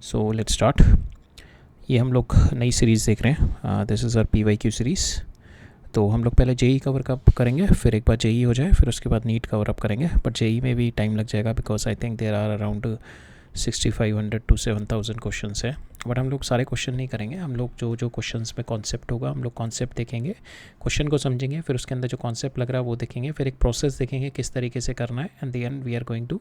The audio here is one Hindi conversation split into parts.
So let's start. ये हम लोग नई सीरीज़ देख रहे हैं। This is our PYQ series. तो हम लोग पहले जेई कवर अप करेंगे, फिर एक बार जेई हो जाए, फिर उसके बाद नीट कवर अप करेंगे। बट जेई में भी टाइम लग जाएगा because I think there are around 6500 to 7000 question है। बट हम लोग सारे क्वेश्चन नहीं करेंगे, हम लोग जो जो क्वेश्चंस में कॉन्सेप्ट होगा हम लोग कॉन्सेप्ट देखेंगे, क्वेश्चन को समझेंगे, फिर उसके अंदर जो कॉन्सेप्ट लग रहा है वो देखेंगे, फिर एक प्रोसेस देखेंगे किस तरीके से करना है, and the end we are going to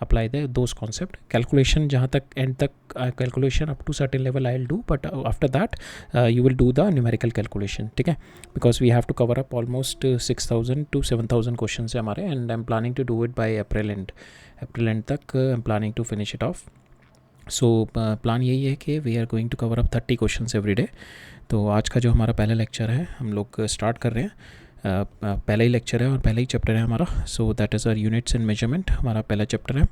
apply those concept. Calculation जहाँ तक एंड तक calculation up to certain level I will do, but after that you will do the numerical calculation, ठीक है। Because we have to cover up almost 6000 to 7000 question है हमारे, and I am planning to do it by April end तक I am planning to finish it off. So plan यही है कि we are going to cover up 30 question every day. तो आज का जो हमारा पहला लेक्चर है हम लोग स्टार्ट कर रहे हैं। पहला ही लेक्चर है और पहला ही चैप्टर है हमारा। So that is our units and measurement, हमारा पहला चैप्टर है।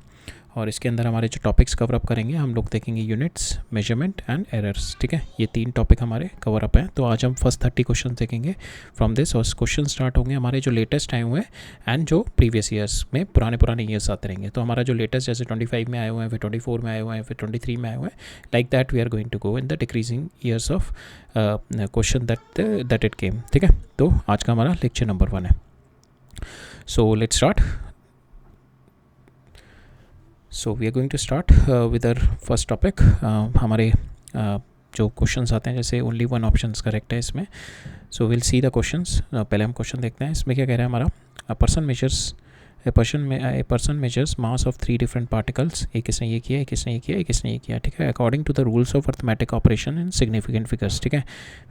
और इसके अंदर हमारे जो टॉपिक्स कवर अप करेंगे हम लोग देखेंगे यूनिट्स, मेजरमेंट एंड एरर्स, ठीक है। ये 3 टॉपिक हमारे कवर अप हैं। तो आज हम फर्स्ट 30 क्वेश्चन देखेंगे फ्रॉम दिस, और क्वेश्चन स्टार्ट होंगे हमारे जो लेटेस्ट आए हुए हैं एंड जो प्रीवियस ईयर्स में पुराने ईयर्स आते रहेंगे। तो हमारा जो लेटेस्ट जैसे 25 में आए हुए हैं, फिर 24 में आए हुए हैं, फिर 23 में आए हुए हैं, like that we are going to go in the decreasing years of question that it came, ठीक है। तो आज का हमारा लेक्चर नंबर 1 है। So let's start. So we are going to start with our first topic. हमारे जो क्वेश्चंस आते हैं, जैसे ओनली 1 ऑप्शन करेक्ट है इसमें। So will see the questions. पहले हम क्वेश्चन देखते हैं। इसमें क्या कह रहा है हमारा, A person measures mass of 3 different particles। एक किसने ये किया, एक किसने ये किया, एक किसने ये किया, ठीक है। According to the rules of arithmetic operation in significant figures, ठीक है।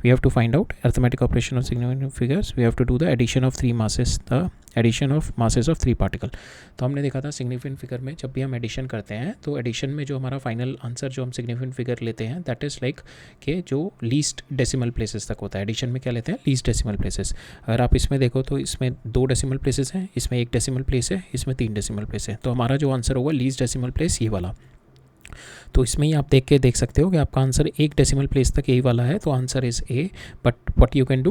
We have to find out arithmetic operation of significant figures. We have to do the addition of 3 masses, the addition of masses of 3 particle. तो हमने देखा था सिग्निफिकेंट फिगर में जब भी हम एडिशन करते हैं तो एडिशन में जो हमारा फाइनल आंसर जो हम सिग्निफिकेंट फिगर लेते हैं दैट इज़ लाइक कि जो लीस्ट डेसिमल प्लेसेस तक होता है। एडिशन में क्या लेते हैं, लीस्ट डेसिमल प्लेसेस। अगर आप इसमें देखो तो इसमें 2 डेसिमल प्लेसेस हैं, इसमें 1 डेसिमल प्लेस है, इसमें 3 डेसिमल प्लेस है। तो हमारा जो आंसर होगा लीस्ट डेसिमल प्लेस ये वाला। तो इसमें ही आप देख सकते हो कि आपका आंसर 1 डेसिमल प्लेस तक यही वाला है, तो answer is A. But what you can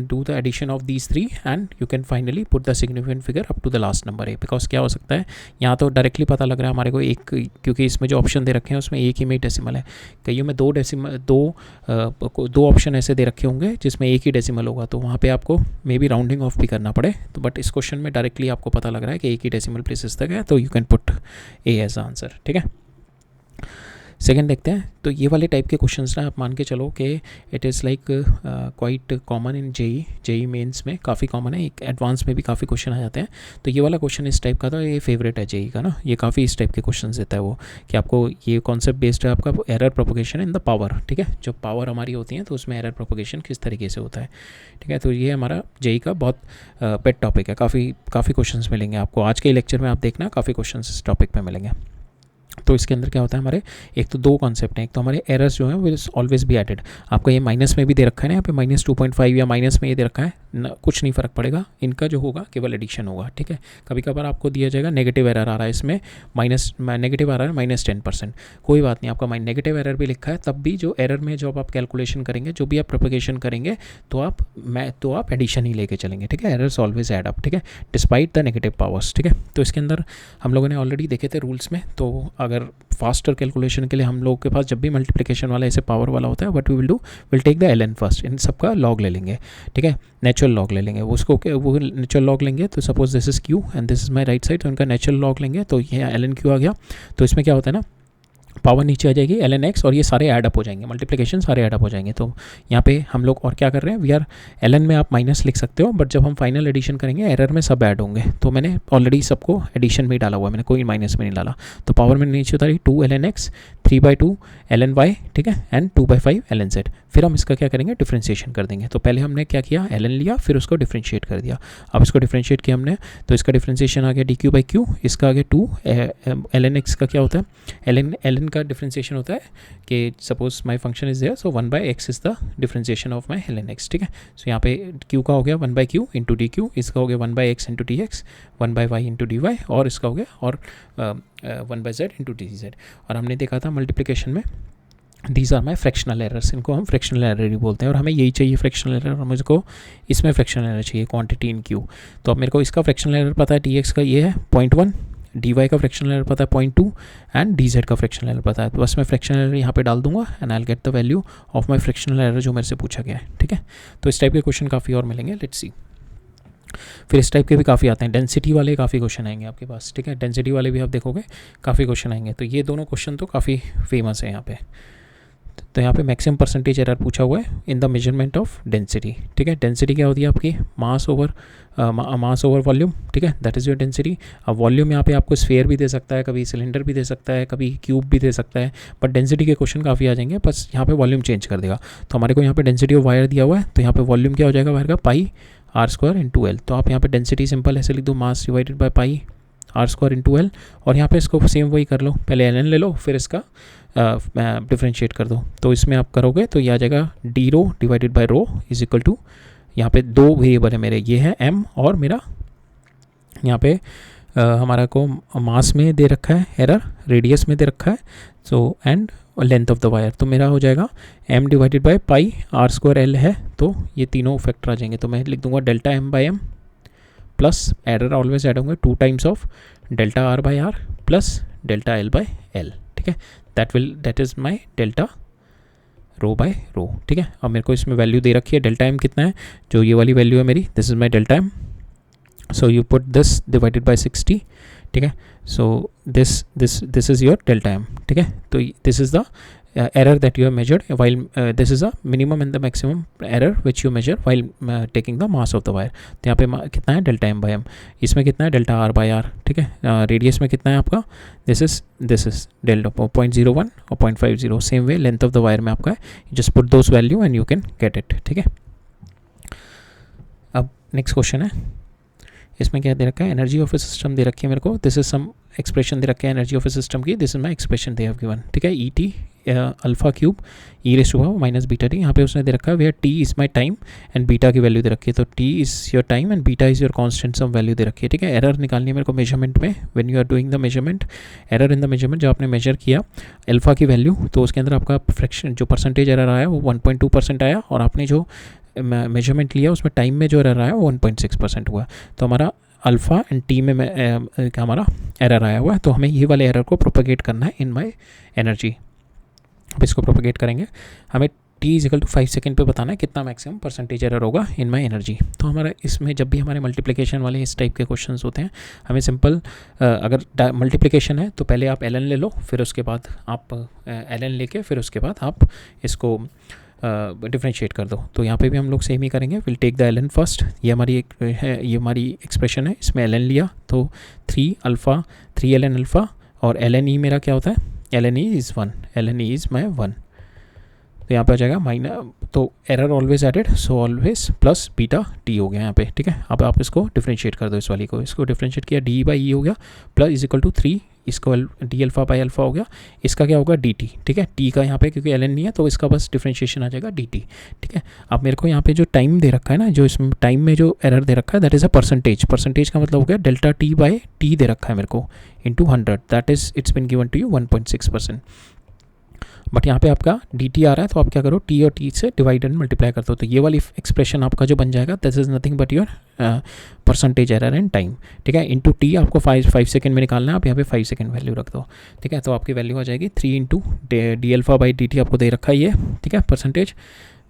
do the addition of these 3 and you can finally put the significant figure up to the last number A. Because क्या हो सकता है, यहाँ तो डायरेक्टली पता लग रहा है हमारे को एक, क्योंकि इसमें जो ऑप्शन दे रखे हैं उसमें एक ही में डेसिमल है। कईयों में 2 ऑप्शन ऐसे दे रखे होंगे जिसमें एक ही डेसिमल होगा, तो वहाँ पर आपको मे बी राउंडिंग ऑफ भी करना पड़े। तो बट इस क्वेश्चन में डायरेक्टली आपको पता लग रहा है कि एक ही डेसिमल प्लेसेस तक है, तो you can put A as answer, ठीक है। सेकेंड देखते हैं। तो ये वाले टाइप के क्वेश्चंस ना आप मान के चलो कि it is like quite common in JEE Mains में, काफ़ी कॉमन है। एक एडवांस में भी काफ़ी क्वेश्चन आ जाते हैं। तो ये वाला क्वेश्चन इस टाइप का था, ये फेवरेट है जेई का ना, ये काफ़ी इस टाइप के क्वेश्चन देता है वो, कि आपको ये कॉन्सेप्ट बेस्ड है आपका error propagation in the power, ठीक है। जो पावर हमारी होती है तो उसमें एरर प्रोपोगेशन किस तरीके से होता है, ठीक है। तो ये हमारा जेई का बहुत पेट टॉपिक है। काफ़ी क्वेश्चन मिलेंगे आपको आज के लेक्चर में, आप देखना काफ़ी क्वेश्चन इस टॉपिक पर मिलेंगे। तो इसके अंदर क्या होता है हमारे, एक तो 2 कॉन्सेप्ट हैं। एक तो हमारे एरर्स जो हैं विल ऑलवेज बी एडेड। आपको ये माइनस में भी दे रखा है ना, यहाँ पे -2.5 या माइनस में ये दे रखा है ना, कुछ नहीं फ़र्क पड़ेगा। इनका जो होगा केवल एडिशन होगा, ठीक है। कभी कभार आपको दिया जाएगा नेगेटिव एरर आ रहा है इसमें, नेगेटिव आ रहा है -10%, कोई बात नहीं, आपका नेगेटिव एरर भी लिखा है तब भी जो एरर में जब आप कैलकुलेशन करेंगे, जो भी आप प्रोपोगेशन करेंगे, तो आप एडिशन ही लेके चलेंगे, ठीक है। एरर्स ऑलवेज एड अप, ठीक है, डिस्पाइट द नेगेटिव पावर्स, ठीक है। तो इसके अंदर हम लोगों ने ऑलरेडी देखे थे रूल्स में। तो अगर फास्टर कैलकुलेशन के लिए हम लोग के पास जब भी मल्टीप्लिकेशन वाला ऐसे पावर वाला होता है, what we will take the ln first, इन सब का लॉग ले लेंगे, ठीक है। नेचुरल लॉग ले लेंगे उसको, वो नेचुरल लॉग लेंगे। तो suppose this is q and this is my right side, तो इनका नेचुरल लॉग लेंगे, तो ये ln q आ गया। तो इसमें क्या होता है ना, पावर नीचे आ जाएगी ln x, और ये सारे ऐड अप हो जाएंगे, मल्टीप्लिकेशन सारे ऐड अप हो जाएंगे। तो यहाँ पे हम लोग और क्या कर रहे हैं, वी आर ln में आप माइनस लिख सकते हो, बट जब हम फाइनल एडिशन करेंगे एरर में सब ऐड होंगे। तो मैंने ऑलरेडी सबको एडिशन में ही डाला हुआ है, मैंने कोई माइनस में नहीं डाला। तो पावर में नीचे उतारी 2 ln x, 3/2 ln y, ठीक है, एंड 2/5 ln z। फिर हम इसका क्या करेंगे, डिफ्रेंशिएशन कर देंगे। तो पहले हमने क्या किया, ln लिया, फिर उसको डिफ्रेंशिएट कर दिया। अब इसको डिफ्रेंशिएट किया हमने, तो इसका डिफ्रेंशिएशन आ गया dq/q, इसका आ गया 2 ln x का क्या होता है, ln का डिफ्रेंशिएशन होता है कि suppose my function is there, so 1/x is the differentiation of my ln x, ठीक है। सो यहाँ पे q का हो गया 1/q इंटू dq, इसका हो गया 1/x into dx, 1/y into dy, और इसका हो गया और 1/z इंटू dz। और हमने देखा था मल्टीप्लिकेशन में these are my fractional errors, इनको हम फ्रैक्शनल एरर ही बोलते हैं। और हमें यही चाहिए फ्रैक्शनल एरर, और मुझको इसमें फ्रैक्शनल एरर चाहिए क्वांटिटी इन क्यू। तो अब मेरे को इसका फ्रैक्शनल एरर पता है, dx का ये है 0.1, डी वाई का फ्रैक्शनल एरर पता है 0.2 एंड डी जेड का फ्रैक्शनल एरर पता है, तो बस मैं फ्रैक्शनल एरर यहाँ पे डाल दूंगा and I will get the value of my fractional error जो मेरे से पूछा गया है, ठीक है। तो इस टाइप के क्वेश्चन काफ़ी और मिलेंगे, लेट्स सी। फिर इस टाइप के भी काफ़ी आते हैं, डेंसिटी वाले काफ़ी क्वेश्चन आएंगे आपके पास, ठीक है। डेंसिटी वाले भी आप देखोगे काफ़ी क्वेश्चन आएंगे, तो ये दोनों क्वेश्चन तो काफ़ी फेमस है यहाँ पे। तो यहाँ पे मैक्सिमम परसेंटेज एरर पूछा हुआ है इन द मेजरमेंट ऑफ डेंसिटी, ठीक है। डेंसिटी क्या होती है आपकी, मास ओवर वॉल्यूम, ठीक है, दैट इज़ योर डेंसिटी। अब वॉल्यूम यहाँ पे आपको स्फीयर भी दे सकता है, कभी सिलेंडर भी दे सकता है, कभी क्यूब भी दे सकता है, बट डेंसिटी के क्वेश्चन काफ़ी आ जाएंगे, बस यहाँ पे वॉल्यूम चेंज कर देगा। तो हमारे को यहाँ पे डेंसिटी ऑफ वायर दिया हुआ है, तो यहाँ पे वॉल्यूम क्या हो जाएगा वायर का, pi R square into L. तो आप यहाँ पे डेंसिटी सिंपल ऐसे लिख दो, mass divided by pi R square into L, और यहाँ पे इसको सेम वही कर लो, पहले एल एन ले लो फिर इसका डिफ्रेंशिएट कर दो। तो इसमें आप करोगे तो ये आ जाएगा D rho divided by rho is equal to, यहाँ पे दो वेरिएबल है मेरे, ये है एम और मेरा यहाँ पे हमारा को मास में दे रखा है एरर, रेडियस में दे रखा है, so and length of the wire. तो मेरा हो जाएगा m divided by pi R square L है, तो ये तीनों फैक्टर आ जाएंगे। तो मैं लिख दूंगा delta m by M plus error always add होंगे 2 times of delta r by R plus delta l by L, ठीक है। That is my delta rho by rho, ठीक है। अब मेरे को इसमें वैल्यू दे रखी है, डेल्टा m कितना है, जो ये वाली वैल्यू है मेरी, this is my delta m, so you put this divided by 60, ठीक है। So this is your delta m, ठीक है। तो this is the error that you have measured while this is a minimum and the maximum error which you measure while taking the mass of the wire। तो यहाँ पे कितना है डेल्टा m बाई m, इसमें कितना है डेल्टा r बाई r, ठीक है। रेडियस में कितना है आपका, दिस इज डेल्टा 0.01 और 0.50, same way length of the wire में आपका है, just put those value and you can get it, ठीक है। अब नेक्स्ट क्वेश्चन है, इसमें क्या दे रखा है, एनर्जी ऑफ ए सिस्टम दे रखी है मेरे को, दिस इज सम एक्सप्रेशन दे रखा है एनर्जी ऑफ ए सिस्टम की, this is my expression they have given, ठीक है। E T alpha cube E raise to power minus beta T, यहाँ पे उसने दे रखा है where T is my time and beta की वैल्यू दे रखी है, तो T is your time and beta is your constant some value दे रखी है, ठीक है। एरर निकालनी है मेरे को मेजरमेंट में, when you are doing the measurement, error in the measurement, जो आपने मेजर किया अल्फा की वैल्यू, तो उसके अंदर आपका फ्रैक्शन जो परसेंटेज एरर आया वो 1.2% आया, और आपने जो मेजरमेंट लिया उसमें टाइम में जो एरर आया वो 1.6% हुआ। तो हमारा अल्फ़ा एंड टी में हमारा एरर आया हुआ है, तो हमें ये वाले एरर को प्रोपेगेट करना है इन माई एनर्जी। अब इसको प्रोपेगेट करेंगे, हमें t is equal to 5 second पे बताना है कितना मैक्सिमम परसेंटेज एरर होगा इन माई एनर्जी। तो हमारा इसमें जब भी हमारे मल्टीप्लिकेशन वाले इस टाइप के क्वेश्चंस होते हैं, हमें सिंपल अगर मल्टीप्लिकेशन है तो पहले आप ln ले लो, फिर उसके बाद आप ln लेके फिर उसके बाद आप इसको डिफ्रेंशिएट कर दो। तो यहाँ पे भी हम लोग सेम ही करेंगे, will take the ln first, ये हमारी एक्सप्रेशन है, इसमें ln लिया तो 3 ln अल्फ़ा, और ln e मेरा क्या होता है, ln e is 1, ln e is my 1, तो यहाँ पे आ जाएगा माइनस, तो error always added, so always plus beta T हो गया यहाँ पे, ठीक है। अब आप इसको डिफ्रेंशिएट कर दो, इस वाली को, इसको डिफ्रेंशिएट किया, डी बाई ई हो गया, प्लस इज इक्वल टू 3, इसको डी अल्फ़ा बाई अल्फ़ा हो गया, इसका क्या होगा डी टी, ठीक है। टी का यहाँ पे क्योंकि एल एन नहीं है तो इसका बस डिफ्रेंशिएशन आ जाएगा डी टी, ठीक है। अब मेरे को यहाँ पे जो टाइम दे रखा है ना, जो इसमें टाइम में जो एरर दे रखा है that is a percentage, percentage का मतलब हो गया डेल्टा टी बाई टी दे रखा है मेरे को into 100, that is it's been given to you 1.6%। बट यहाँ पे आपका डी टी आ रहा है, तो आप क्या करो, टी और टी से डिवाइड एंड मल्टीप्लाई कर दो, तो ये वाली एक्सप्रेशन आपका जो बन जाएगा that is nothing but your percentage error and time, ठीक है। इंटू टी आपको 5 सेकेंड में निकालना है, आप यहाँ पे 5 सेकेंड वैल्यू रख दो, ठीक है। तो आपकी वैल्यू आ जाएगी 3 into D alpha by D T आपको दे रखा है ये, ठीक है, परसेंटेज,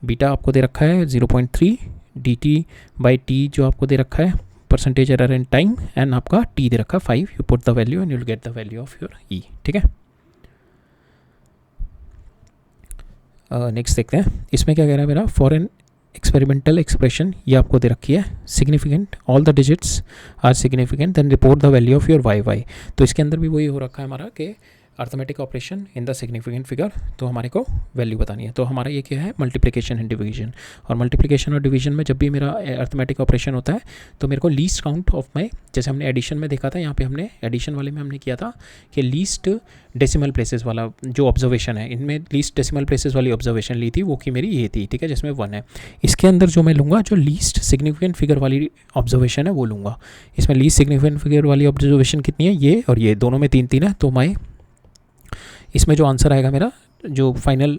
बीटा आपको दे रखा है 0.3, डी टी बाई टी जो आपको दे रखा है percentage error and time, and आपका टी दे रखा है 5, you put the value and you will get the value of your E, ठीक है। नेक्स्ट देखते हैं, इसमें क्या कह रहा है मेरा, फॉर एन एक्सपेरिमेंटल एक्सप्रेशन, ये आपको दे रखी है, significant, all the digits are significant, then report the value of your Y Y. तो इसके अंदर भी वही हो रखा है हमारा कि arithmetic operation in the significant figure, तो हमारे को वैल्यू बतानी है। तो हमारा ये क्या है, मल्टीप्लिकेशन एंड डिवीजन, और मल्टीप्लिकेशन और डिवीजन में जब भी मेरा अर्थमेटिक ऑपरेशन होता है तो मेरे को लीस्ट काउंट ऑफ माई, जैसे हमने एडिशन में देखा था, यहाँ पे हमने एडिशन वाले में हमने किया था कि लीस्ट डेसिमल प्लेसेस वाला जो ऑब्जर्वेशन है, इनमें लीस्ट डेसिमल प्लेसेस वाली ऑब्जर्वेशन ली थी, वो कि मेरी ये थी, ठीक है, जिसमें 1 है। इसके अंदर जो मैं लूँगा, जो लीस्ट सिग्निफिकेंट फिगर वाली ऑब्जर्वेशन है वो लूँगा। इसमें लीस्ट सिग्निफिकेंट फिगर वाली ऑब्जर्वेशन कितनी है, ये और ये दोनों में 3 है, तो मैं इसमें जो आंसर आएगा मेरा, जो फाइनल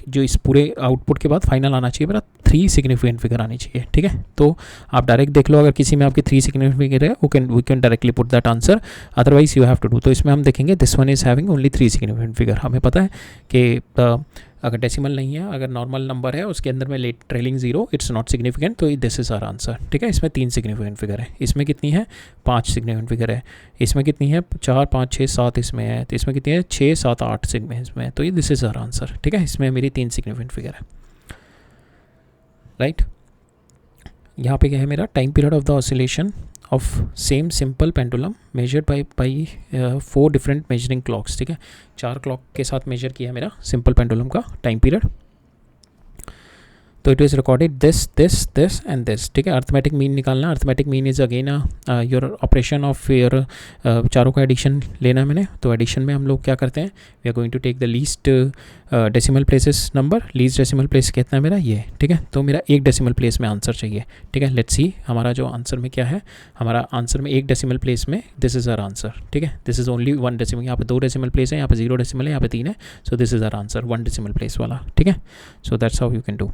जो इस पूरे आउटपुट के बाद फाइनल आना चाहिए मेरा 3 सिग्निफिकेंट फिगर आनी चाहिए, ठीक है। तो आप डायरेक्ट देख लो, अगर किसी में आपकी 3 सिग्निफिकेंट फिगर है we can directly put that answer, otherwise you have to do. तो इसमें हम देखेंगे this one is having only 3 significant figure. हमें पता है कि अगर डेसिमल नहीं है, अगर नॉर्मल नंबर है उसके अंदर में let trailing zero, it's not significant, तो दिस इज आवर आंसर, ठीक है। इसमें 3 सिग्निफिकेंट फिगर है, इसमें कितनी है 5 सिग्निफिकेंट फिगर है, इसमें कितनी है 4 5 6 7 इसमें है, तो इसमें कितनी है 6 7 8 इसमें है, तो ये दिस इज आवर आंसर, ठीक है। इसमें मेरी 3 सिग्निफिकेंट फिगर है, राइट। यहाँ पे क्या है मेरा time period of the oscillation of same simple pendulum measured by 4 different measuring clocks, ठीक है। 4 क्लॉक के साथ मेजर किया मेरा सिंपल पेंडुलम का टाइम पीरियड। तो it is recorded this and this, ठीक है। अर्थमेटिक मीन निकालना, arithmetic mean is again your operation of your चारों का एडिशन लेना है मैंने। तो एडिशन में हम लोग क्या करते हैं, we are going to take the least decimal places number, least decimal place कितना है मेरा ये, ठीक है। तो मेरा 1 डेसिमल प्लेस में आंसर चाहिए, ठीक है। लेट्स सी हमारा जो आंसर में क्या है, हमारा आंसर में 1 डेसिमल प्लेस में दिस इज़ आवर आंसर, ठीक है। दिस इज़ ओनली 1 डेसिमल, यहाँ पे 2 डेसिमल प्लेस है, यहाँ पे 0 डेसिमल है, यहाँ पे 3 है, so this is our answer 1 decimal place वाला, ठीक है। So that's how you can do.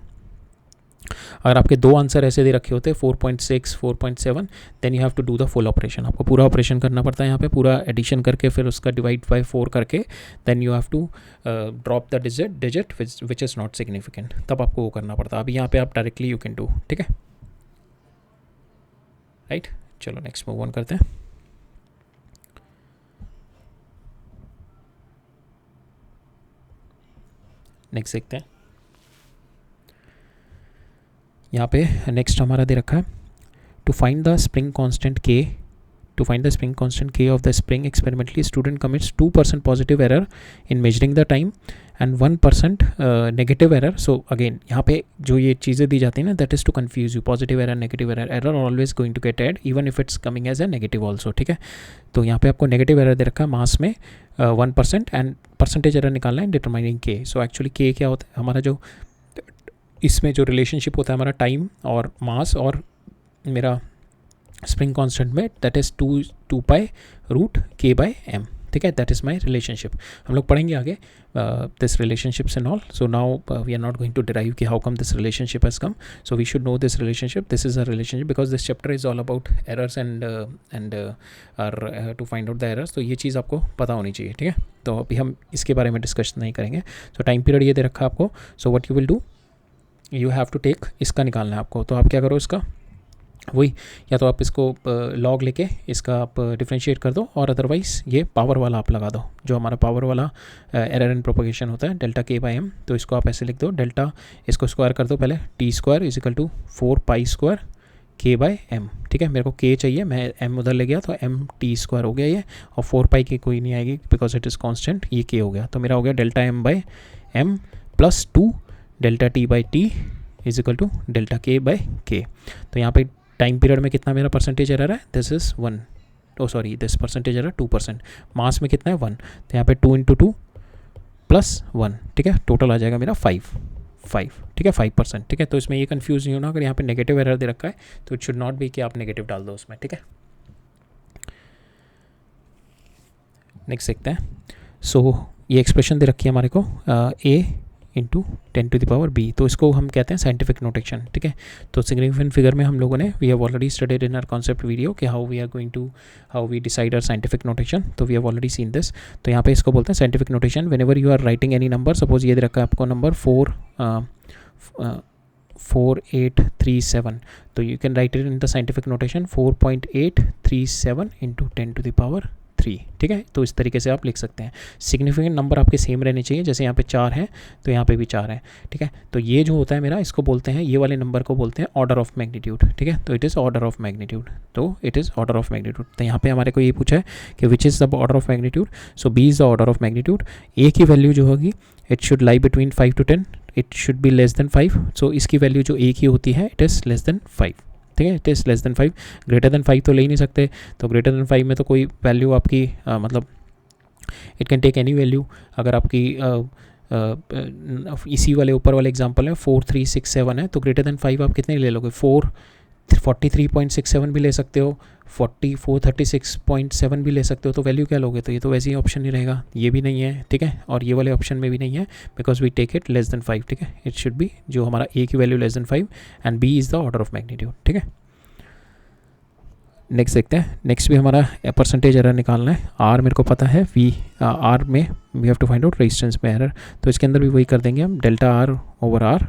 अगर आपके 2 आंसर ऐसे दे रखे होते 4.6 4.7, then you have to do the full operation, आपको पूरा ऑपरेशन करना पड़ता है यहाँ पे, पूरा एडिशन करके फिर उसका डिवाइड बाय 4 करके then you have to drop the digit which is not significant, तब आपको वो करना पड़ता है। अभी यहाँ पे आप डायरेक्टली यू कैन डू, ठीक है, राइट। चलो नेक्स्ट मूव ऑन करते हैं। नेक्स्ट देखते हैं, यहाँ पे नेक्स्ट हमारा दे रखा है to find the spring constant K, to find the spring constant k of the spring experimentally student commits 2% positive error in measuring the time and 1% negative error. So again यहाँ पे जो ये चीज़ें दी जाती हैं ना, that is to confuse you, positive error negative error, error always going to get add even if it's coming as a negative also, ठीक है। तो यहाँ पे आपको नेगेटिव एरर दे रखा है मास में 1% एंड परसेंटेज एरर निकालना है डिटरमाइनिंग के। सो एक्चुअली के क्या होता है, हमारा जो इसमें जो रिलेशनशिप होता है हमारा टाइम और मास और मेरा स्प्रिंग कांस्टेंट में, that is 2 pi root K by M, ठीक है। That is my relationship. हम लोग पढ़ेंगे आगे this relationships and all. So now we are not going to derive कि how come this relationship has come, so we should know this relationship, this is a relationship because this chapter is all about errors and to find out the errors. तो ये चीज़ आपको पता होनी चाहिए, ठीक है। तो अभी हम इसके बारे में डिस्कशन नहीं करेंगे। सो टाइम पीरियड ये दे रखा है आपको। So what you will do, you have to take, इसका निकालना है आपको। तो आप क्या करो, इसका वही या तो आप इसको लॉग लेके इसका आप डिफ्रेंशिएट कर दो, और अदरवाइज़ ये पावर वाला आप लगा दो, जो हमारा पावर वाला एरर एंड प्रोपगेशन होता है डेल्टा के बाय एम। तो इसको आप ऐसे लिख दो, डेल्टा इसको स्क्वायर कर दो पहले, T square is equal to 4 pi square K by M, ठीक है। मेरे को के चाहिए, मैं एम उधर ले गया तो एम टी स्क्वायर हो गया ये, और 4 पाई की कोई नहीं आएगी बिकॉज इट इज़ कॉन्स्टेंट, ये के हो गया। तो मेरा हो गया delta M by M plus 2 delta T by T is equal to delta K by K. तो यहाँ पे टाइम पीरियड में कितना मेरा परसेंटेज एरर है, this is 1, oh sorry this percentage error 2%, mass में कितना है 1, तो यहाँ पे 2 × 2 + 1, ठीक है। टोटल आ जाएगा मेरा 5, ठीक है, 5%, ठीक है। तो इसमें ये कंफ्यूज नहीं होना, अगर यहाँ पे नेगेटिव एरर दे रखा है तो इट शुड नॉट बी कि आप नेगेटिव डाल दो उसमें, ठीक है। नेक्स्ट देखते हैं। सो ये एक्सप्रेशन दे रखी है हमारे को a × 10⁻⁵, तो इसको हम कहते हैं साइंटिफिक नोटेशन, ठीक है। तो सिग्निफिकेंट फिगर में हम लोगों ने we have already studied in our concept video कि how we decide our scientific notation, तो we have already seen this. तो यहाँ पे इसको बोलते हैं scientific notation whenever you are writing any number, suppose ये दे रखा है आपको नंबर 4837, तो you can write it in the scientific notation 4.837 × 10⁻3, ठीक है। तो इस तरीके से आप लिख सकते हैं। सिग्निफिकेंट नंबर आपके सेम रहने चाहिए, जैसे यहाँ पे 4 है तो यहाँ पे भी 4 है, ठीक है। तो ये जो होता है मेरा, इसको बोलते हैं, ये वाले नंबर को बोलते हैं ऑर्डर ऑफ मैग्नीट्यूड, ठीक है। तो it is order of magnitude, तो it is order of magnitude. तो यहाँ पे हमारे को ये पूछा है कि which is the order of magnitude, so B is the order of magnitude. A की वैल्यू जो होगी it should lie between 5 to 10, it should be less than 5। So इसकी वैल्यू जो ए की होती है इट इज़ लेस देन 5, ठीक है। It is less than 5, greater than 5 तो ले ही नहीं सकते, तो ग्रेटर देन 5 में तो कोई वैल्यू आपकी मतलब it can take any value. अगर आपकी इसी वाले ऊपर वाले एग्जांपल है 4 3 6 7 है, तो ग्रेटर देन 5 आप कितने ले लोगे, 4 43.67 भी ले सकते हो, 436.7 भी ले सकते हो। तो वैल्यू क्या लोगे? तो ये तो वैसे ही ऑप्शन नहीं रहेगा, ये भी नहीं है, ठीक है, और ये वाले ऑप्शन में भी नहीं है, because we take it less than 5, ठीक है। इट शुड बी जो हमारा ए की value less than 5 and B is the order of magnitude, ठीक है। नेक्स्ट देखते हैं। नेक्स्ट भी हमारा परसेंटेज एरर निकालना है। आर मेरे को पता है, वी आर में we have to find out resistance में एरर, तो इसके अंदर भी वही कर देंगे हम, delta R over R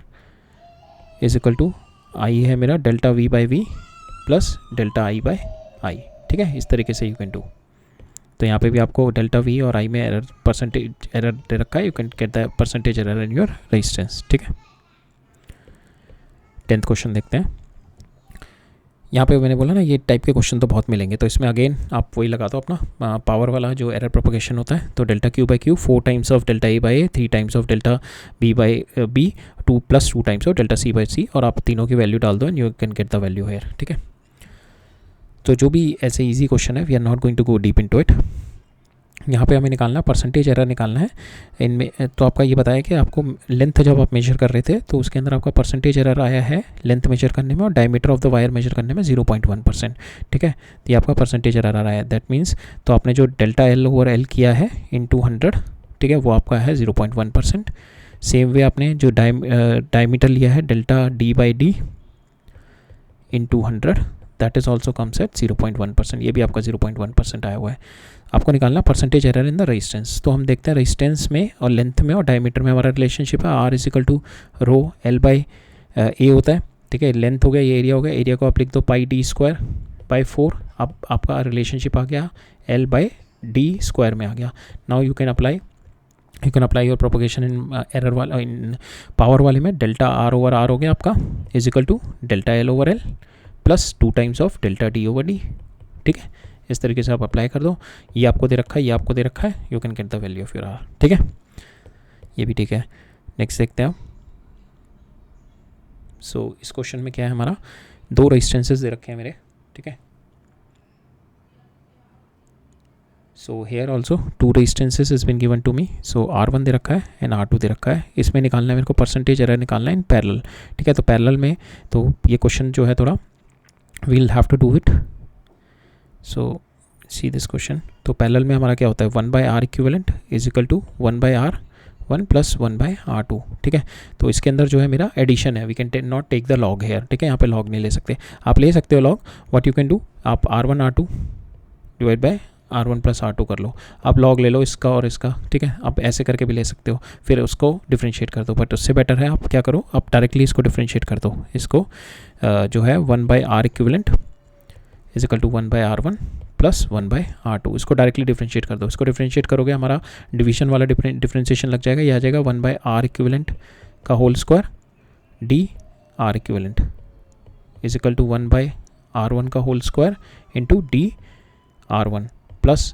is equal to I है मेरा delta V by V plus delta I by I, ठीक है। इस तरीके से यू कैन डू। तो यहाँ पे भी आपको डेल्टा वी और आई में एरर परसेंटेज एरर दे रखा है, you can get the percentage error in your resistance, ठीक है। 10th क्वेश्चन देखते हैं। यहाँ पे मैंने बोला ना ये टाइप के क्वेश्चन तो बहुत मिलेंगे, तो इसमें अगेन आप वही लगा दो अपना पावर वाला जो एरर प्रोपगेशन होता है। तो delta Q by Q 4 times of delta A by A, 3 times of delta B by B, 2 times of delta C by C, और आप तीनों की वैल्यू डाल दो and you can get the value here, ठीक है। तो जो भी ऐसे इजी क्वेश्चन है, we are not going to go deep into it. यहाँ पे हमें निकालना परसेंटेज एरर निकालना है इनमें। तो आपका ये बताया कि आपको लेंथ जब आप मेजर कर रहे थे तो उसके अंदर आपका परसेंटेज एरर आया है लेंथ मेजर करने में और diameter of the wire measure करने में 0.1%, ठीक है। तो ये आपका परसेंटेज एरर आ रहा है, दैट मीन्स तो आपने जो डेल्टा एल ओवर एल किया है इंटू 100, ठीक है, वो आपका है 0.1%। सेम वे आपने जो डायमीटर लिया है delta D by D into 100, that is also comes at 0.1%, ये भी आपका 0.1% आया हुआ है। आपको निकालना percentage error in the resistance. तो हम देखते हैं रेजिस्टेंस में और लेंथ में और डायमीटर में हमारा रिलेशनशिप है, R is equal to rho L by A होता है, ठीक है। लेंथ हो गया, ये एरिया हो गया, एरिया को आप लिख दो पाई डी स्क्वायर बाई 4, अब आपका रिलेशनशिप आ गया एल बाई डी स्क्वायर में आ गया। Now you can apply your propagation in error वाला, इन पावर वाले में डेल्टा आर ओवर आर हो गया आपका is equal to delta L over L plus 2 times of delta D over D, ठीक है। इस तरीके से आप अप्लाई कर दो। ये आपको दे रखा है, ये आपको दे रखा है, you can get the value of your R, ठीक है। ये भी ठीक है। नेक्स्ट देखते हैं आप। सो इस क्वेश्चन में क्या है हमारा, 2 रेजिस्टेंसेस दे रखे हैं मेरे, ठीक है। So here also 2 resistances is been given to me. So R1 दे रखा है एंड R2 दे रखा है। इसमें निकालना है मेरे को परसेंटेज एरर निकालना है इन पैरेलल, ठीक है। तो पैरेलल में तो ये क्वेश्चन जो है थोड़ा we'll have to do it. So see this question. तो पैरेलल में हमारा क्या होता है, 1/R equivalent is equal to 1/R1 plus 1/R2, ठीक है। तो इसके अंदर जो है मेरा एडिशन है, we can not take the log here, ठीक है। यहाँ पे लॉग नहीं ले सकते, आप ले सकते हो log. What you can do, आप R1 R2 divide by R1 plus R2 कर लो, आप लॉग ले लो इसका और इसका, ठीक है। आप ऐसे करके भी ले सकते हो, फिर उसको डिफ्रेंशिएट कर दो, बट उससे बेटर है आप क्या करो, आप डायरेक्टली इसको डिफ्रेंशिएट कर दो। इसको जो है 1/R equivalent is equal to 1/R1 plus 1/R2, इसको डायरेक्टली डिफ्रेंशिएट कर दो। इसको डिफ्रेंशिएट करोगे हमारा डिवीजन वाला डिफ्रेंशिएशन लग जाएगा, यह आ जाएगा 1/R इक्विवेलेंट का whole square D R equivalent is equal to 1/R1 का whole square into D R1 plus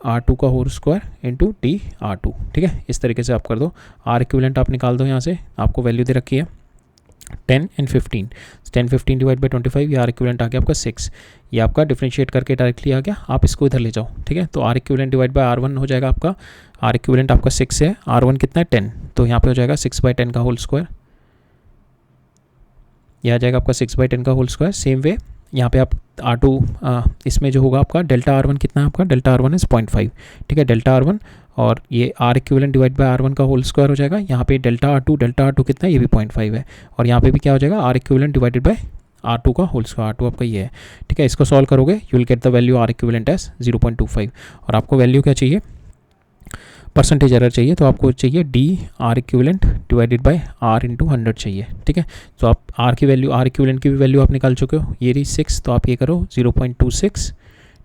R2 का whole square into D R2, ठीक है। इस तरीके से आप कर दो। आर इक्विवेलेंट आप निकाल दो यहाँ से, आपको वैल्यू दे रखी है 10 एंड 15, 10 15 डिवाइड बाई 25, ये आर इक्विवेलेंट आ गया आपका 6। ये आपका डिफ्रेंशिएट करके डायरेक्टली आ गया, आप इसको इधर ले जाओ, ठीक है। तो are equivalent divide by R1 हो जाएगा आपका, आर इक्विवेलेंट आपका 6 है, R1 कितना है 10, तो यहाँ पे हो जाएगा 6/10 का होल स्क्वायर, यह आ जाएगा आपका 6/10 का होल स्क्वायर। सेम वे यहाँ पे आप R2 इसमें जो होगा आपका डेल्टा R1 कितना है आपका, डेल्टा R1 इज 0.5, ठीक है। डेल्टा R1 और ये are equivalent divide by R1 का होल स्क्वायर हो जाएगा। यहाँ पे डेल्टा R2 कितना है, ये भी 0.5 है, और यहाँ पे भी क्या हो जाएगा, are equivalent divided bye R2 का होल स्क्वायर, R2 आपका ये है, ठीक है। इसको सॉल्व करोगे you will get the value R equivalent as 0.25, और आपको वैल्यू क्या चाहिए, परसेंटेज एरर चाहिए, तो आपको चाहिए D R equivalent divided by R into 100 चाहिए, ठीक है। तो आप आर की वैल्यू, आर इक्विवेलेंट की भी वैल्यू आप निकाल चुके हो, ये रही 6, तो आप ये करो 0.26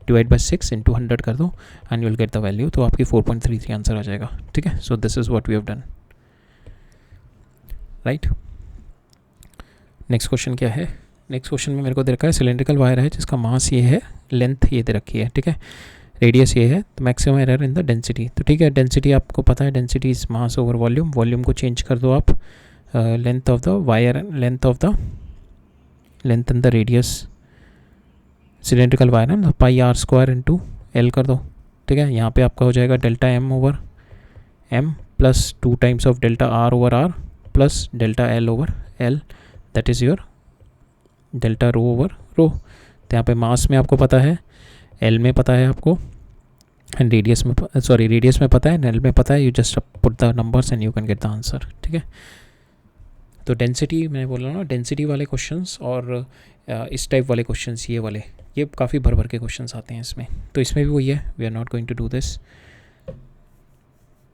डिवाइड बाय 6 इंटू 100 कर दो and you will get the value, तो आपकी 4.33 आंसर आ जाएगा, ठीक है। So this is what we have done, right. Next question क्या है, नेक्स्ट क्वेश्चन में मेरे को दे रखा है सिलेंड्रिकल वायर है जिसका मास ये है, लेंथ ये दे रखी है, ठीक है, रेडियस ये है, तो maximum error in the density. तो ठीक है, डेंसिटी आपको पता है, density is mass over volume, volume को चेंज कर दो आप, length of the wire, length in the radius cylindrical wire है ना, pi R square into L कर दो, ठीक है। यहाँ पे आपका हो जाएगा delta M over M plus 2 times of delta R over R plus delta L over L, that is your delta rho over rho. तो यहाँ पे मास में आपको पता है, एल में पता है आपको, एंड रेडियस में रेडियस में पता है, एल में पता है। You just put the numbers and you can get the answer, ठीक है। तो डेंसिटी मैंने बोला ना, डेंसिटी वाले क्वेश्चंस और इस टाइप वाले क्वेश्चंस, ये वाले, ये काफ़ी भर भर के क्वेश्चंस आते हैं इसमें। तो इसमें भी वही है, we are not going to do this.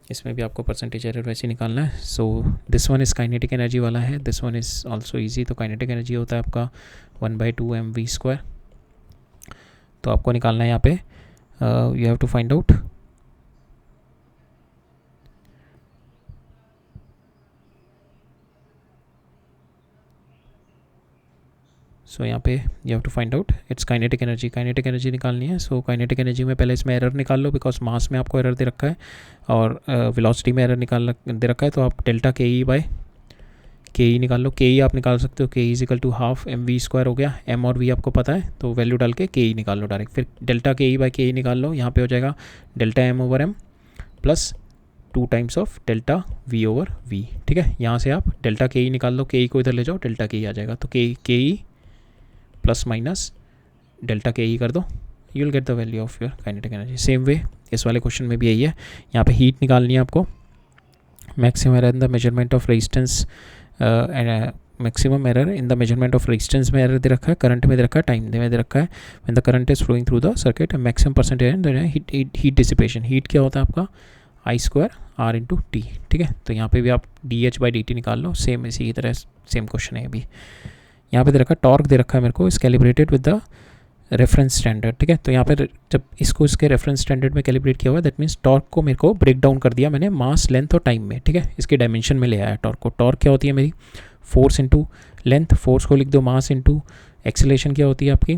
इसमें भी आपको परसेंटेज एरर वैसे निकालना है। So this one is kinetic energy वाला है, this one is also easy. तो काइनेटिक एनर्जी होता है आपका 1/2 mv²। तो आपको निकालना है यहाँ पे, you have to find out so यहाँ पे you have to find out its kinetic energy. Kinetic energy निकालनी है। सो काइनेटिक एनर्जी में पहले इसमें एरर निकाल लो, बिकॉज मास में आपको एरर दे रखा है और वेलोसिटी में एरर दे रखा है। तो आप डेल्टा के ई बाय के ई निकाल लो। के ई आप निकाल सकते हो, के E is equal to half mv² हो गया। एम और वी आपको पता है, तो वैल्यू डाल के ई निकाल लो डायरेक्ट। फिर डेल्टा के ई बाय के ई निकाल लो, यहाँ पे हो जाएगा delta M over M plus 2 times of delta V over V, ठीक है। यहाँ से आप डेल्टा के ई निकाल लो, के ई को इधर ले जाओ, डेल्टा के ई आ जाएगा। तो के ई प्लस माइनस डेल्टा के ई कर दो, you will get the value of your kinetic energy. Same way इस वाले क्वेश्चन में भी यही है। यहाँ पे हीट निकालनी है आपको। Maximum error in the measurement of resistance, maximum error in the measurement of resistance में एरर दे रखा है, करंट में दे रखा है, टाइम में दे रखा है। When the current is flowing through the circuit, maximum percentage heat dissipation. Heat क्या होता है आपका, I² R/T, ठीक है। तो यहाँ पे भी आप dH/dt निकाल लो, सेम इसी की तरह सेम क्वेश्चन है अभी। यहाँ पे दे रखा है टॉर्क दे रखा है मेरे को, इस calibrated with the reference standard, ठीक है। तो यहाँ पे जब इसको इसके रेफरेंस स्टैंडर्ड में कैलिब्रेट किया हुआ है, दैट मीन्स टॉर्क को मेरे को ब्रेक डाउन कर दिया मैंने मास, लेंथ और टाइम में, ठीक है। इसके डायमेंशन में ले आया टॉर्क को। टॉर्क क्या होती है मेरी, फोर्स इंटू लेंथ, फोर्स को लिख दो मास इंटू एक्सेलेरेशन क्या होती है आपकी,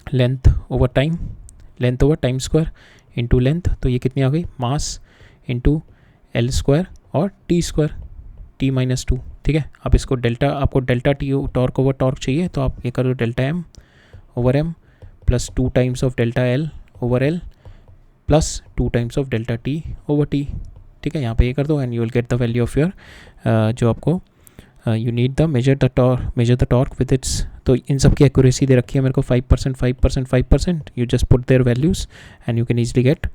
length over time, length over time square into length. तो ये कितनी आ गई, मास इंटू L² और T², T-2, ठीक है। आप इसको डेल्टा, आपको delta T torque over torque चाहिए, तो आप ये करो delta M over M plus 2 times of delta L over L plus 2 times of delta T over T, ठीक है। यहाँ पे ये कर दो and you will get the value of your जो आपको you need the measure the torque with its. तो इन सब की एक्यूरेसी दे रखी है मेरे को 5%, 5%, 5%। You just put their values and you can easily get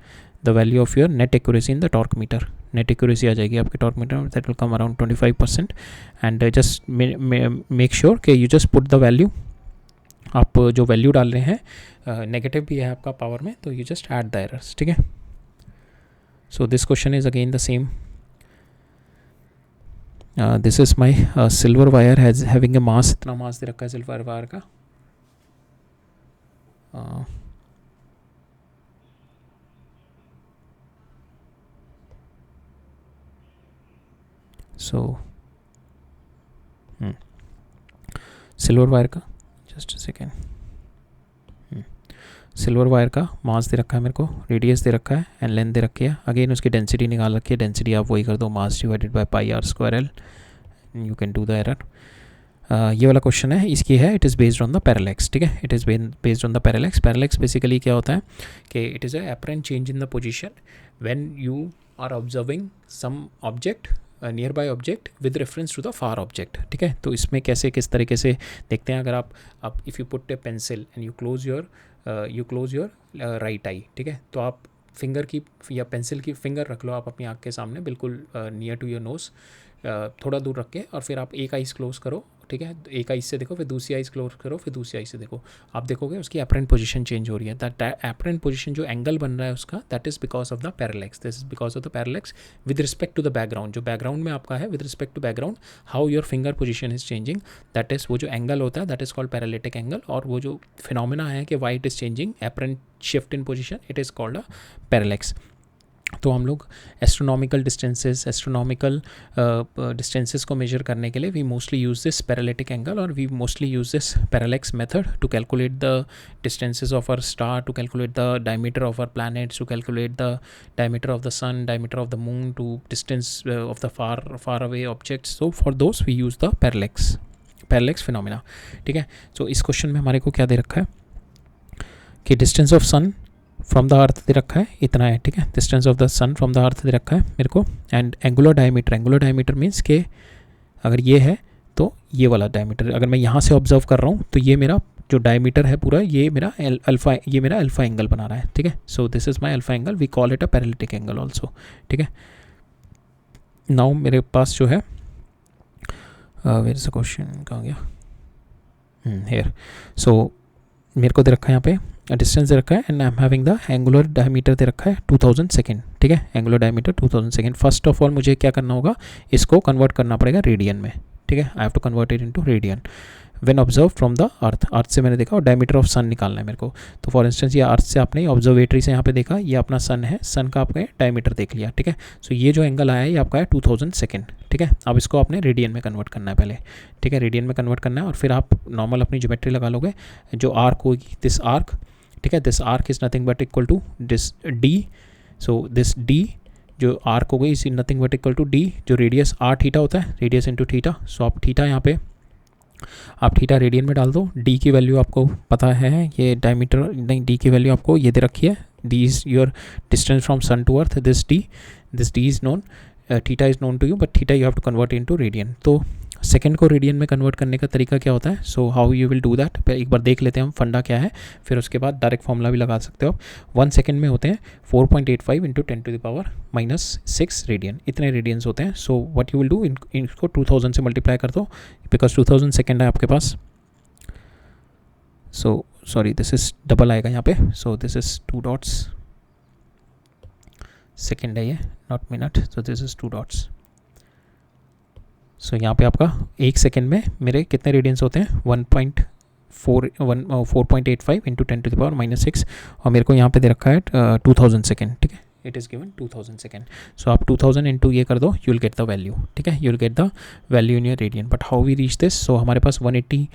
the value of your net accuracy in the torque meter. Net accuracy आ जाएगी आपके टॉर्क मीटर में, that will come around 25%। And just make sure कि you just put the value, आप जो वैल्यू डाल रहे हैं नेगेटिव भी है आपका पावर में, तो you just add the errors, ठीक है। So this question is again the same. This is my silver wire having a mass, इतना मास दे रखा है सिल्वर वायर का। सो सिल्वर वायर का, जस्ट सेकेंड, सिल्वर वायर का मास दे रखा है मेरे को, रेडियस दे रखा है एंड लेंथ दे रखी है। अगेन उसकी डेंसिटी निकाल रखी है, डेंसिटी आप वही कर दो, mass divided by pi r²l, you can do the error. ये वाला क्वेश्चन है, इसकी है it is based on the parallax, ठीक है। It is based on the parallax. Parallax basically क्या होता है कि it is a apparent change in the position when you are observing some object, nearby object with reference to the far object, ठीक है। तो इसमें कैसे किस तरीके से देखते हैं, अगर आप if you put A pencil and you close your right I, ठीक है। तो आप फिंगर की या पेंसिल की फिंगर रख लो आप अपनी आँख के सामने, बिल्कुल नियर टू योर नोज़, थोड़ा दूर रख के, और फिर आप एक आइज़ क्लोज करो, ठीक है। एक आइज़ से देखो, फिर दूसरी आइज़ क्लोज करो, फिर दूसरी आइज़ से देखो, आप देखोगे उसकी अपरेंट पोजीशन चेंज हो रही है। दैट अपरेंट पोजीशन जो एंगल बन रहा है उसका, that is because of the parallax. This is because of the parallax with respect to the background. जो बैकग्राउंड में आपका है, with respect to background, how your finger position is changing, that is वो जो एंगल होता है, that is called parallactic angle. और वो जो फिनोमिना है कि why it is changing apparent shift in position, it is called a parallax. तो हम लोग एस्ट्रोनॉमिकल डिस्टेंसेस को मेजर करने के लिए we mostly use this parallactic angle, और we mostly use this parallax method to calculate the distances of our star, to calculate the diameter of our planets, to calculate the diameter of the sun, diameter of the moon, to distance of the far away objects. So for those we use the parallax phenomena, ठीक है। सो इस क्वेश्चन में हमारे को क्या दे रखा है कि distance of sun from the earth दे रखा है, इतना है, ठीक है। Distance of the sun from the earth दे रखा है मेरे को, एंड एंगुलर डायमीटर मीन्स के अगर ये है तो ये वाला डायमीटर अगर मैं यहाँ से ऑब्जर्व कर रहा हूँ तो ये मेरा जो डायमीटर है पूरा ये मेरा अल्फा, ये मेरा अल्फा एंगल बना रहा है, ठीक है। So this is my alpha angle, we call it a parallactic angle also, ठीक है। नाउ मेरे पास जो है वेयर इज द क्वेश्चन, कहाँ गया, हेयर। सो मेरे को दे रखा है यहाँ पे डिस्टेंस दे रखा है and I am having the angular diameter दे रखा है 2000 सेकेंड, ठीक है। Angular diameter 2000 second. First of all मुझे क्या करना होगा, इसको कन्वर्ट करना पड़ेगा रेडियन में, ठीक है। I have to convert it into radian when observe from the earth. Earth से मैंने देखा और डायमीटर ऑफ सन निकालना है मेरे को। तो फॉर इंस्टेंस ये अर्थ से आपने ऑब्जर्वेटरी से यहाँ पे देखा, ये अपना सन है, सन का आपने डायमीटर देख लिया, ठीक है। सो ये जो एंगल आया है ये आपका है 2000 सेकेंड, ठीक है। अब इसको आपने रेडियन में कन्वर्ट करना है पहले, ठीक है। रेडियन में कन्वर्ट करना है और फिर आप नॉर्मल अपनी ज्योमेट्री लगा लोगे। जो आर्क होगी, दिस आर्क, ठीक है, this arc is nothing but equal to this D. So this D जो आर्क हो गई is nothing but equal to D, जो रेडियस आर थीटा होता है, रेडियस इंटू थीटा। सो आप थीटा यहाँ पे आप थीटा रेडियन में डाल दो। डी की वैल्यू आपको पता है, ये डायमीटर नहीं, डी की वैल्यू आपको ये दे रखी है, D is your distance from sun to earth, this D is known, theta is known to you, but theta you have to convert into radian. तो सेकंड को रेडियन में कन्वर्ट करने का तरीका क्या होता है, so how you will do that, एक बार देख लेते हैं हम फंडा क्या है, फिर उसके बाद डायरेक्ट फॉर्मूला भी लगा सकते हो। 1 सेकंड में होते हैं 4.85 इंटू 10⁻⁻⁻6 रेडियन, इतने रेडियंस होते हैं। सो व्हाट यू विल डू, इनको 2000 से मल्टीप्लाई कर दो, बिकॉज 2000 सेकंड है आपके पास। So sorry this is double आएगा यहाँ पे, so this is 2 dots, second है ये, not minute, so this is 2 dots. So यहाँ पे आपका 1 सेकेंड में मेरे कितने रेडियंस होते हैं, 4.85 इंटू 10⁻⁻6 और मेरे को यहाँ पे दे रखा है 2000 सेकेंड, ठीक है। It is given 2000 second. So आप 2000 इंटू ये कर दो, you will get the value, ठीक है, you will get the value in your radian. But how we reach this, so हमारे पास 180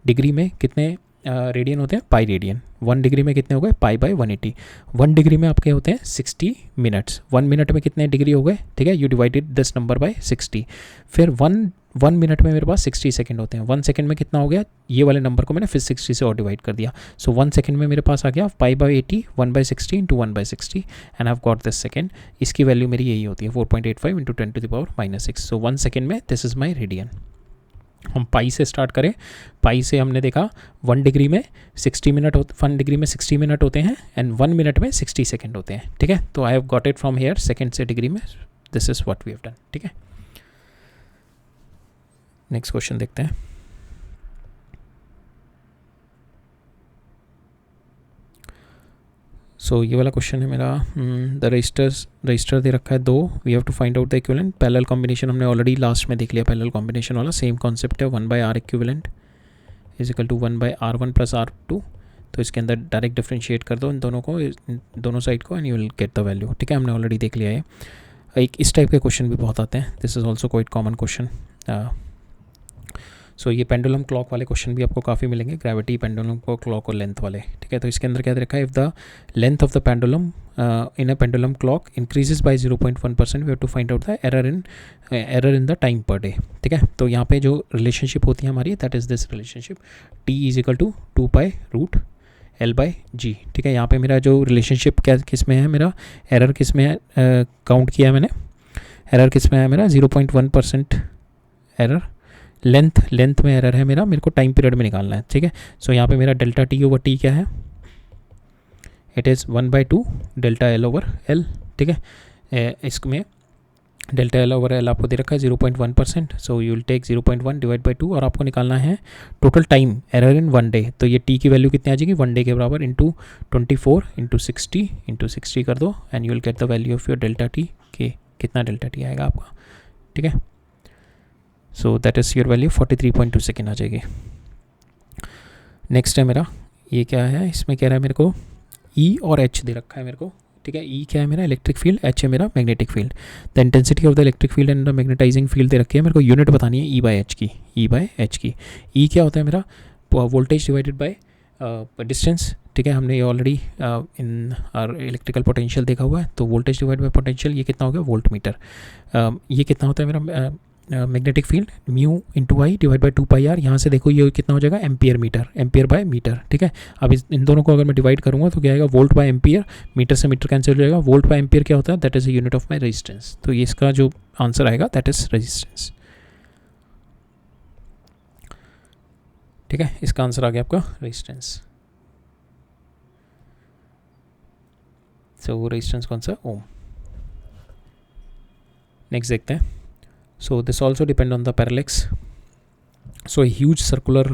डिग्री में कितने रेडियन होते हैं, पाई रेडियन। 1 डिग्री में कितने हो गए, पाई बाई 180। 1 डिग्री में आपके होते हैं 60 मिनट्स। 1 मिनट में कितने डिग्री हो गए, ठीक है, you divided this number by 60। फिर 1 मिनट में मेरे पास 60 सेकंड होते हैं। 1 सेकंड में कितना हो गया, ये वाले नंबर को मैंने फिर 60 से और डिवाइड कर दिया। सो 1 सेकंड में मेरे पास आ गया pi by 80, 1/60 into 1/60 and I have got this second. इसकी वैल्यू मेरी यही होती है 4.85 इंटू 10⁻⁻6। सो 1 सेकंड में दिस इज़ माई रेडियन। हम पाई से स्टार्ट करें, पाई से हमने देखा 1 डिग्री में 60 मिनट 1 डिग्री में 60 मिनट होते हैं एंड 1 मिनट में 60 सेकंड होते हैं, ठीक है। तो I have got it from here, second से डिग्री में, this is what we have done, ठीक है। नेक्स्ट क्वेश्चन देखते हैं। सो ये वाला क्वेश्चन है मेरा, द रजिस्टर दे रखा है 2, we have to find out the equivalent. Parallel combination हमने ऑलरेडी लास्ट में देख लिया, पैरेलल कॉम्बिनेशन वाला सेम कॉन्सेप्ट है। 1/r equivalent is equal to 1/r1 plus r2। तो इसके अंदर डायरेक्ट डिफरेंशिएट कर दो इन दोनों को, दोनों साइड को, and you will get the value, ठीक है। हमने ऑलरेडी देख लिया है। एक इस टाइप के क्वेश्चन भी बहुत आते हैं, this is also quite common question. So ये पेंडुलम क्लॉक वाले क्वेश्चन भी आपको काफ़ी मिलेंगे, ग्रेविटी, पेंडुलम को क्लॉक और लेंथ वाले, ठीक है। तो इसके अंदर क्या दे रखा है, if the length of the pendulum in a pendulum clock increases by 0.1%, we have to find out the error in the time per day, ठीक है। तो यहाँ पे जो रिलेशनशिप होती है हमारी, that is this relationship, T is equal to 2π√L/g, ठीक है। यहाँ पे मेरा जो रिलेशनशिप क्या किस में है, मेरा एरर किस में है, काउंट किया है मैंने, एरर किस में है मेरा 0.1% एरर, लेंथ में एरर है मेरा, मेरे को टाइम पीरियड में निकालना है, ठीक है। सो यहाँ पे मेरा डेल्टा T/T क्या है, इट इज़ 1/2 डेल्टा L/L, ठीक है। इसमें डेल्टा L/L आपको दे रखा है 0.1%, so you will take 0.1 divide by 2 और आपको निकालना है total time error in 1 day. तो ये T की वैल्यू कितनी आ जाएगी, 1 डे के बराबर, इंटू 24 इंटू 60 कर दो and you will get the value of your delta T के, कितना डेल्टा T आएगा आपका, ठीक है। So that is your value 43.2 second आ जाएगी। नेक्स्ट है मेरा, ये क्या है, इसमें कह रहा है मेरे को E और H दे रखा है मेरे को, ठीक है। E क्या है मेरा, इलेक्ट्रिक फील्ड, H है मेरा magnetic field. The intensity of the electric field and the magnetizing field दे रखी है, मेरे को यूनिट बतानी है E/H की, E/H की। E क्या होता है मेरा, वोल्टेज डिवाइडेड बाय डिस्टेंस, ठीक है। हमने ये already in are electrical potential देखा हुआ है। तो वोल्टेज डिवाइड बाय पोटेंशियल, ये कितना हो गया, वोल्ट मीटर। ये कितना होता है मेरा magnetic field, mu into I divide by 2πr। यहाँ से देखो ये कितना हो जाएगा, ampere metre, ampere by metre, ठीक है। अब इन दोनों को अगर मैं डिवाइड करूँगा तो क्या आएगा, वोल्ट बाय एम्पियर, मीटर से मीटर कैंसिल हो जाएगा। वोल्ट बाय एम्पियर क्या होता है, that is a unit of my resistance. तो ये इसका जो आंसर आएगा दैट इज़ रेजिस्टेंस। ठीक है, इसका आंसर आ गया आपका रेजिस्टेंस। सो रेजिस्टेंस कौन सा, ओम। नेक्स्ट देखते हैं। So this also depend on the parallax. So huge circular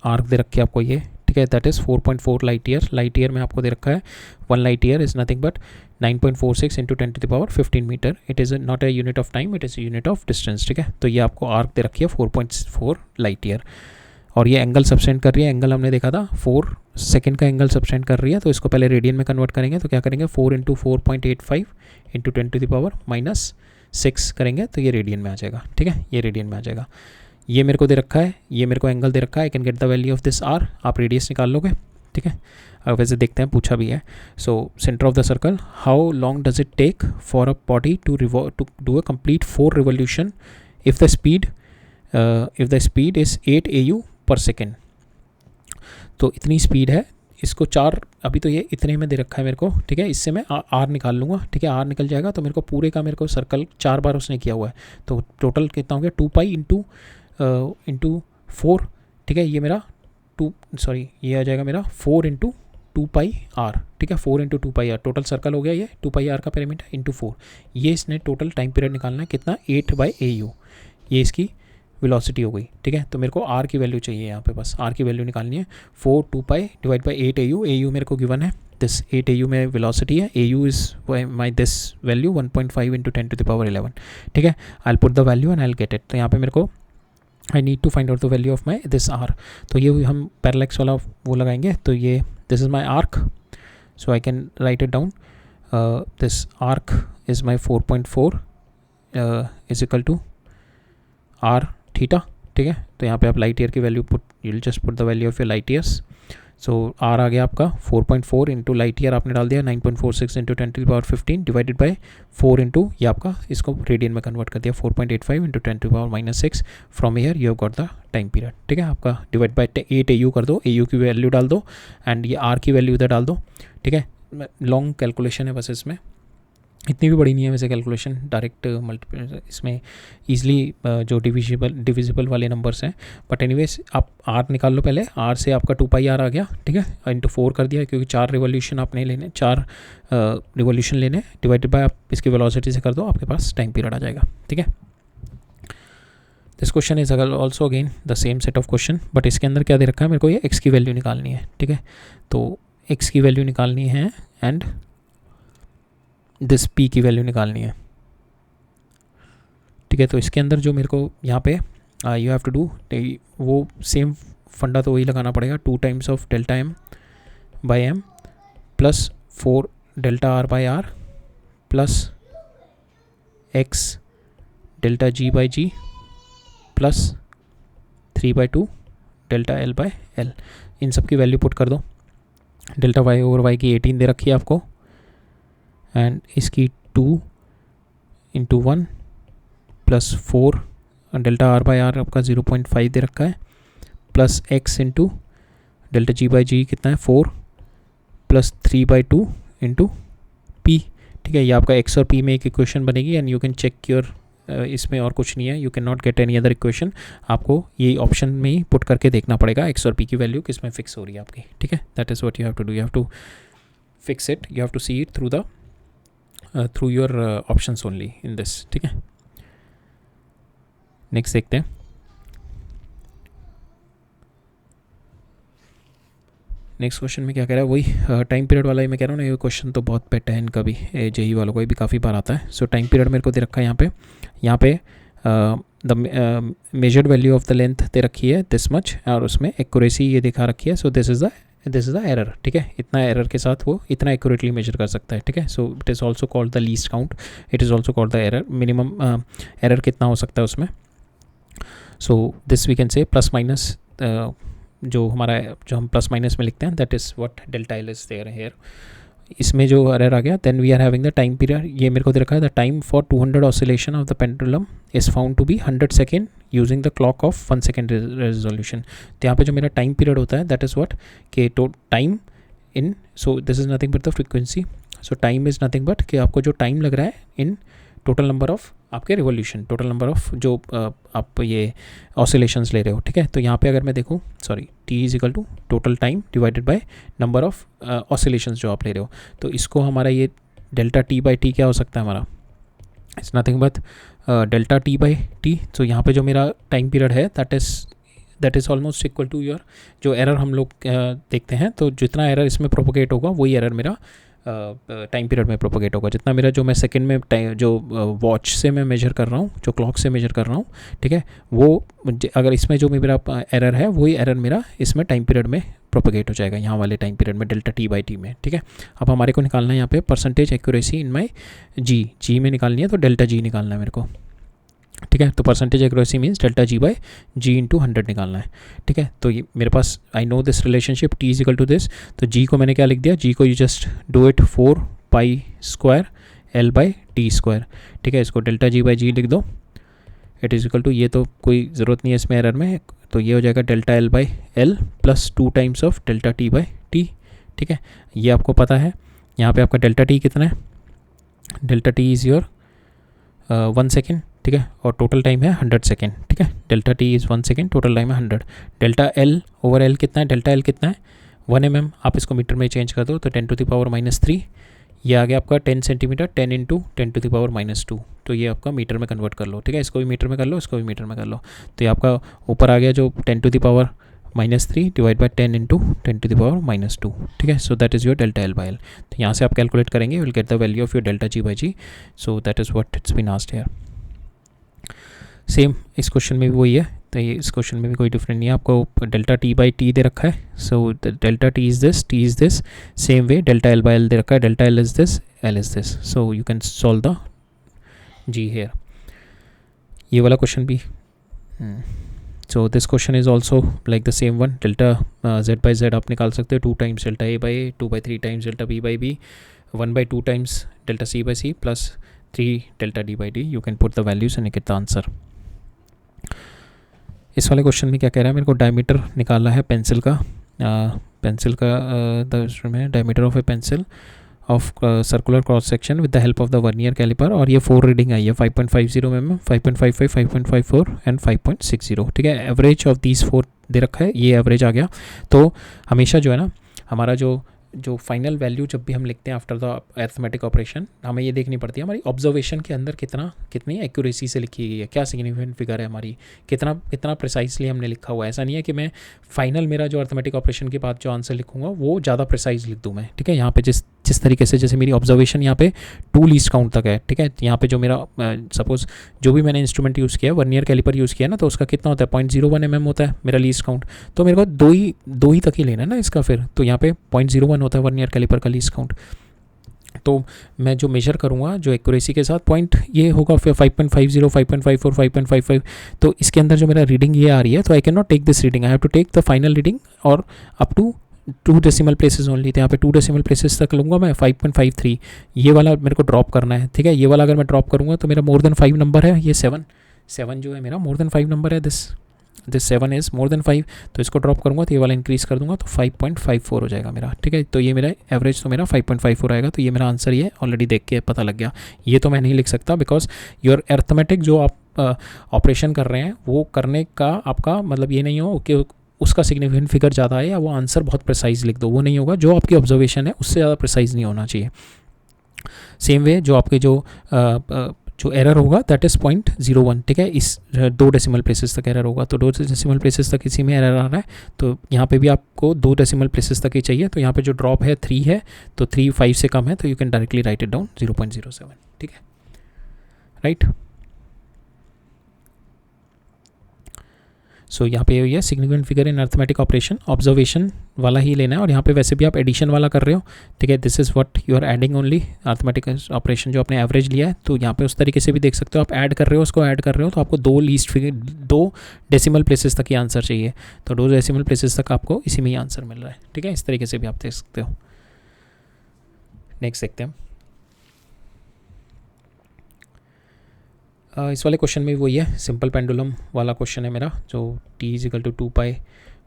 arc दे रखी है आपको ये, ठीक है, that is 4.4 light year. Light year में आपको दे रखा है 1 light year is nothing but 9.46 into 10⁻15 metre. It is not a unit of time, it is unit of distance, ठीक है। तो ये आपको आर्क दे रखी है 4.4 लाइट ईयर, और ये एंगल सब्सटेंड कर रही है। एंगल हमने देखा था 4 सेकेंड का एंगल सब्सटेंड कर रही है, तो इसको पहले रेडियन में कन्वर्ट करेंगे। तो क्या करेंगे, 4 इंटू 4.85 इंटू 10⁻⁻6 करेंगे, तो ये रेडियन में आ जाएगा, ठीक है, ये रेडियन में आ जाएगा। ये मेरे को दे रखा है, ये मेरे को एंगल दे रखा है। I can get the value of this R, आप रेडियस निकाल लोगे, ठीक है। वैसे देखते हैं, पूछा भी है। So centre of the circle, how long does it take for a body to do a complete 4 revolution if the speed is 8 AU per second. तो इतनी स्पीड है, इसको 4, अभी तो ये इतने में दे रखा है मेरे को, ठीक है। इससे मैं आर निकाल लूँगा, ठीक है, आर निकल जाएगा तो मेरे को पूरे का मेरे को सर्कल 4 बार उसने किया हुआ है, तो टोटल कितना हो गया 2 पाई इंटू 4, ठीक है। ये मेरा ये आ जाएगा मेरा 4 इंटू 2 पाई आर, ठीक है, 4 into 2 pi r, total circle हो गया ये 2 पाई आर का पेरीमीटर इंटू 4। ये इसने टोटल टाइम पीरियड निकालना है कितना, 8/AU, ये इसकी वेलोसिटी हो गई, ठीक है। तो मेरे को आर की वैल्यू चाहिए यहाँ पे, बस आर की वैल्यू निकालनी है। 4 2 pi divide by 8 AU, AU मेरे को गिवन है, दिस 8 AU में वेलोसिटी है, AU is my this value 1.5 into 10⁻11, ठीक है। I put the value and I get it. तो यहाँ पे मेरे को I need to find out the value of my this R. तो ये हम पैरेलैक्स वाला वो लगाएंगे, तो ये this is my arc, so I can write it down. This arc is my 4.4 is equal to R theta, ठीक है। तो यहाँ पे आप लाइट ईयर की value put, you will just put the value of your light years. So R आ गया आपका 4.4 इंटू लाइट ईयर आपने डाल दिया 9.46 इंटू 10⁻15 डिवाइडेड बाई 4 इंटू ये आपका, इसको रेडियन में कन्वर्ट कर दिया 4.85 into 10⁻⁻6। From year you have got the time period, ठीक है। आपका डिवाइड बाई 8 AU कर दो, AU की वैल्यू डाल दो एंड ये आर की वैल्यू इधर डाल दो, ठीक है। लॉन्ग कैलकुलेशन है बस, इसमें इतनी भी बड़ी नहीं है वैसे कैलकुलेशन, डायरेक्ट मल्टीपल इसमें ईजिली जो डिविजिबल वाले नंबर्स हैं। बट एनीवेज आप आर निकाल लो पहले, आर से आपका 2 पाई आर आ गया, ठीक है, इंटू 4 कर दिया, क्योंकि 4 रिवोल्यूशन आपने लेने, 4 रिवोल्यूशन लेने, डिवाइडेड बाय आप इसकी वेलोसिटी से कर दो, आपके पास टाइम पीरियड आ जाएगा, ठीक है। This question is also again the same set of question, but इसके अंदर क्या दे रखा है मेरे को, ये एक्स की वैल्यू निकालनी है, ठीक है। तो एक्स की वैल्यू निकालनी है एंड दिस पी की वैल्यू निकालनी है, ठीक है। तो इसके अंदर जो मेरे को यहाँ पे यू हैव टू डू, वो सेम फंडा तो वही लगाना पड़ेगा, 2 times of delta M by M plus 4 delta R by R plus X delta G by G plus 3/2 delta L by L. इन सब की वैल्यू पुट कर दो। डेल्टा वाई ओवर वाई की 18 दे रखी है आपको, एंड इसकी 2 into 1 plus 4 delta R by R आपका 0.5 दे रखा है, plus X into delta G by G कितना है 4 प्लस 3/2 इंटू पी, ठीक है। ये आपका एक्स और पी में एक इक्वेशन बनेगी and you can check your, इसमें और कुछ नहीं है, you can not get any other equation. आपको ये ऑप्शन में ही पुट करके देखना पड़ेगा एक्स और पी की वैल्यू किस में फिक्स हो रही है आपकी, ठीक है। That is what you have to do, you have to fix it, you have to see it through your options only in this, ठीक है। नेक्स्ट देखते हैं। नेक्स्ट क्वेश्चन में क्या कह रहा है, वही टाइम पीरियड वाला ही मैं कह रहा हूँ ना, ये क्वेश्चन तो बहुत पेट है इनका भी, जेई वालों को भी काफ़ी बार आता है। सो टाइम पीरियड मेरे को दे रखा है यहाँ पे the measured value of the length दे रखी है दिस मच, और उसमें एक्यूरेसी ये दिखा रखी है। So this is the error, ठीक है। इतना एरर के साथ वो इतना एक्यूरेटली मेजर कर सकता है, ठीक है। So it is also called the least count, it is also called the error. Minimum error कितना हो सकता है उसमें। So this we can say plus minus, जो हम प्लस माइनस में लिखते हैं, that is what delta L is there here. इसमें जो एरर आ गया, then we are having the time period, ये मेरे को दे रखा है the time for 200 oscillation of the pendulum is found to be 100 second using the clock of 1 second resolution. तो यहाँ पे जो मेरा टाइम पीरियड होता है दैट इज़ व्हाट के time in, so this is nothing but the frequency. So time is nothing but कि आपको जो टाइम लग रहा है इन टोटल नंबर ऑफ आपके रिवोल्यूशन, टोटल नंबर ऑफ जो आप ये ऑसिलेशंस ले रहे हो, ठीक है। तो यहाँ पे अगर मैं देखूँ, sorry, T is equal to total time divided by number of oscillations जो आप ले रहे हो, तो इसको हमारा ये डेल्टा टी बाई टी क्या हो सकता है हमारा, it's nothing but delta T by T. तो यहाँ पे जो मेरा टाइम पीरियड है that is almost equal to your जो एरर हम लोग देखते हैं, तो जितना एरर इसमें प्रोपोगेट होगा वही एरर मेरा टाइम पीरियड में प्रोपोगेट होगा। जितना मेरा जो मैं सेकंड में टाइम जो वॉच से मैं मेजर कर रहा हूँ, जो क्लॉक से मेजर कर रहा हूँ, ठीक है, वो अगर इसमें जो मेरा एरर है वही एरर मेरा इसमें टाइम पीरियड में प्रोपोगेट हो जाएगा, यहाँ वाले टाइम पीरियड में डेल्टा टी बाई टी में, ठीक है। अब हमारे को निकालना है यहाँ पे परसेंटेज एक्यूरेसी इन माई जी में निकालनी है, तो डेल्टा जी निकालना है मेरे को, ठीक है। तो percentage accuracy means delta G by G into 100 निकालना है, ठीक है। तो ये मेरे पास I know this relationship T is equal to this, तो जी को मैंने क्या लिख दिया, जी को you just do it 4 pi square L by T square, ठीक है। इसको डेल्टा जी बाई जी लिख दो, इट इज़ इक्वल टू, ये तो कोई ज़रूरत नहीं है इसमें एरर में, तो ये हो जाएगा delta L by L plus 2 times of delta T by T, ठीक है। ये आपको पता है, यहाँ पे आपका डेल्टा टी कितना है, delta T is your 1 second, ठीक है, और टोटल टाइम है 100 सेकेंड, ठीक है। Delta T is 1 second, total time है 100। डेल्टा एल ओवर एल कितना है, डेल्टा एल कितना है 1 mm, आप इसको मीटर में चेंज कर दो तो 10 to the power -3, ये आ गया आपका 10 centimetre, 10 into 10 to the power -2, तो ये आपका मीटर में कन्वर्ट कर लो, ठीक है। इसको भी मीटर में कर लो, इसको भी मीटर में कर लो, तो ये आपका ऊपर आ गया जो 10 to the power -3 divide by 10 into 10 to the power -2, ठीक है। So that is your delta L by L. तो यहाँ से आप कैलकुलेट करेंगे, will get the value of your delta G by G, so that is what it's been asked here. Same इस क्वेश्चन में भी वही है, तो ये इस क्वेश्चन में भी कोई डिफरेंट नहीं है, आपको डेल्टा टी बाई टी दे रखा है, so delta T is this, T is this, same way delta L by L दे रखा है, delta L is this, L is this, so you can solve the G here. ये वाला क्वेश्चन भी, so this question is also like the same one, delta Z by Z आप निकाल सकते हो 2 times delta A by A, 2/3 times delta B by B, 1/2 times delta C by C plus 3 delta D by D. You can put the values and get the answer. इस वाले क्वेश्चन में क्या कह रहा है, मेरे को डायमीटर निकालना है पेंसिल का, diameter of a pencil of circular cross section with the help of the vernier caliper, और ये 4 रीडिंग आई है 5.50 mm, 5.55, 5.54 एंड 5.60, ठीक है। एवरेज ऑफ दीज 4 दे रखा है, ये एवरेज आ गया। तो हमेशा जो है ना, हमारा जो फाइनल वैल्यू जब भी हम लिखते हैं आफ्टर द अरिथमेटिक ऑपरेशन, हमें ये देखनी पड़ती है हमारी ऑब्जर्वेशन के अंदर कितनी एक्यूरेसी से लिखी गई है, क्या सिग्निफिकेंट फिगर है हमारी, कितना प्रिसाइजली हमने लिखा हुआ है। ऐसा नहीं है कि मैं फाइनल मेरा जो अरिथमेटिक ऑपरेशन के बाद जो आंसर लिखूंगा वो ज़्यादा प्रिसाइज लिख दूँ मैं, ठीक है। यहाँ पे जिस तरीके से, जैसे मेरी ऑब्जर्वेशन यहाँ पे 2 लीस्ट काउंट तक है, ठीक है। यहाँ पे जो मेरा सपोज जो भी मैंने इंस्ट्रूमेंट यूज़ किया, वर्नियर कैलिपर यूज़ किया ना, तो उसका कितना होता है 0.01 mm होता है मेरा लीस्ट काउंट, तो मेरे को दो ही तक ही लेना है ना इसका, फिर तो यहाँ पे 0.01 होता है वर्नियर कैलिपर का लीस्ट काउंट। तो मैं जो मेजर करूँगा जो एक्यूरेसी के साथ पॉइंट ये होगा फिर 5.50, 5.54, 5.55, तो इसके अंदर जो मेरा रीडिंग ये आ रही है, तो I can not take this reading, I have to take the final reading और up to 2 decimal places only. तो यहाँ पे 2 डेसिमल प्लेसेस तक लूँगा मैं, 5.53 ये वाला मेरे को ड्रॉप करना है, ठीक है। ये वाला अगर मैं ड्रॉप करूँगा तो मेरा मोर देन 5 नंबर है, ये 7 जो है मेरा मोर देन 5 नंबर है, दिस 7 इज़ मोर देन 5, तो इसको ड्रॉप करूँगा तो ये वाला इंक्रीज़ कर दूँगा तो 5.54 हो जाएगा मेरा, ठीक है। तो ये मेरा एवरेज तो मेरा 5.54 आएगा, तो ये मेरा आंसर ये ऑलरेडी देख के पता लग गया। ये तो मैं नहीं लिख सकता बिकॉज योर अरिथमेटिक जो आप ऑपरेशन कर रहे हैं वो करने का आपका मतलब ये नहीं हो कि उसका सिग्निफिकेंट फिगर ज़्यादा है या वो आंसर बहुत प्रिसाइज लिख दो, वो नहीं होगा। जो आपकी ऑब्जर्वेशन है उससे ज़्यादा प्रिसाइज नहीं होना चाहिए। सेम वे जो आपके जो एरर होगा दैट इज़ 0.01, ठीक है। इस 2 डेसिमल प्लेसेस तक एरर होगा, तो 2 डेसिमल प्लेसेस तक इसी में एरर आ रहा है, तो यहाँ पे भी आपको 2 डेसिमल प्लेसेस तक ही चाहिए। तो यहाँ पे जो ड्रॉप है 3 है, तो 3 5 से कम है, तो you can directly right it down 0.07, ठीक है, राइट। सो यहाँ पे ये significant figure in arithmetic operation, observation वाला ही लेना है, और यहाँ पे वैसे भी आप एडिशन वाला कर रहे हो, ठीक है। This is what you are adding only, arithmetic operation जो आपने एवरेज लिया है, तो यहाँ पे उस तरीके से भी देख सकते हो, आप ऐड कर रहे हो, उसको ऐड कर रहे हो, तो आपको 2 डेसिमल प्लेसेस तक ही आंसर चाहिए, तो 2 डेसिमल प्लेसेस तक आपको इसी में ही आंसर मिल रहा है, ठीक है। इस तरीके से भी आप देख सकते हो। नेक्स्ट देखते हैं, इस वाले क्वेश्चन में वही है, सिंपल पेंडुलम वाला क्वेश्चन है मेरा, जो t = 2 pi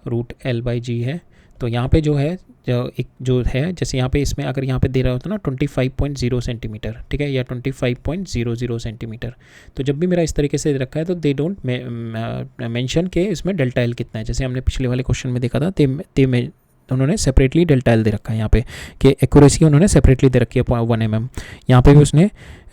root L by G है। तो यहाँ पे जो है जो है जैसे यहाँ पे इसमें अगर यहाँ पे दे रहा होता ना 25.0 सेंटीमीटर, ठीक है, या 25.00 सेंटीमीटर, तो जब भी मेरा इस तरीके से रखा है तो दे डोंट मेंशन के इसमें डेल्टा एल कितना है। जैसे हमने पिछले वाले क्वेश्चन में देखा था उन्होंने सेपरेटली डेल्टा एल दे रखा है यहाँ पे, कि एक्यूरेसी उन्होंने सेपरेटली दे रखी है 1 mm, यहाँ पे भी उसने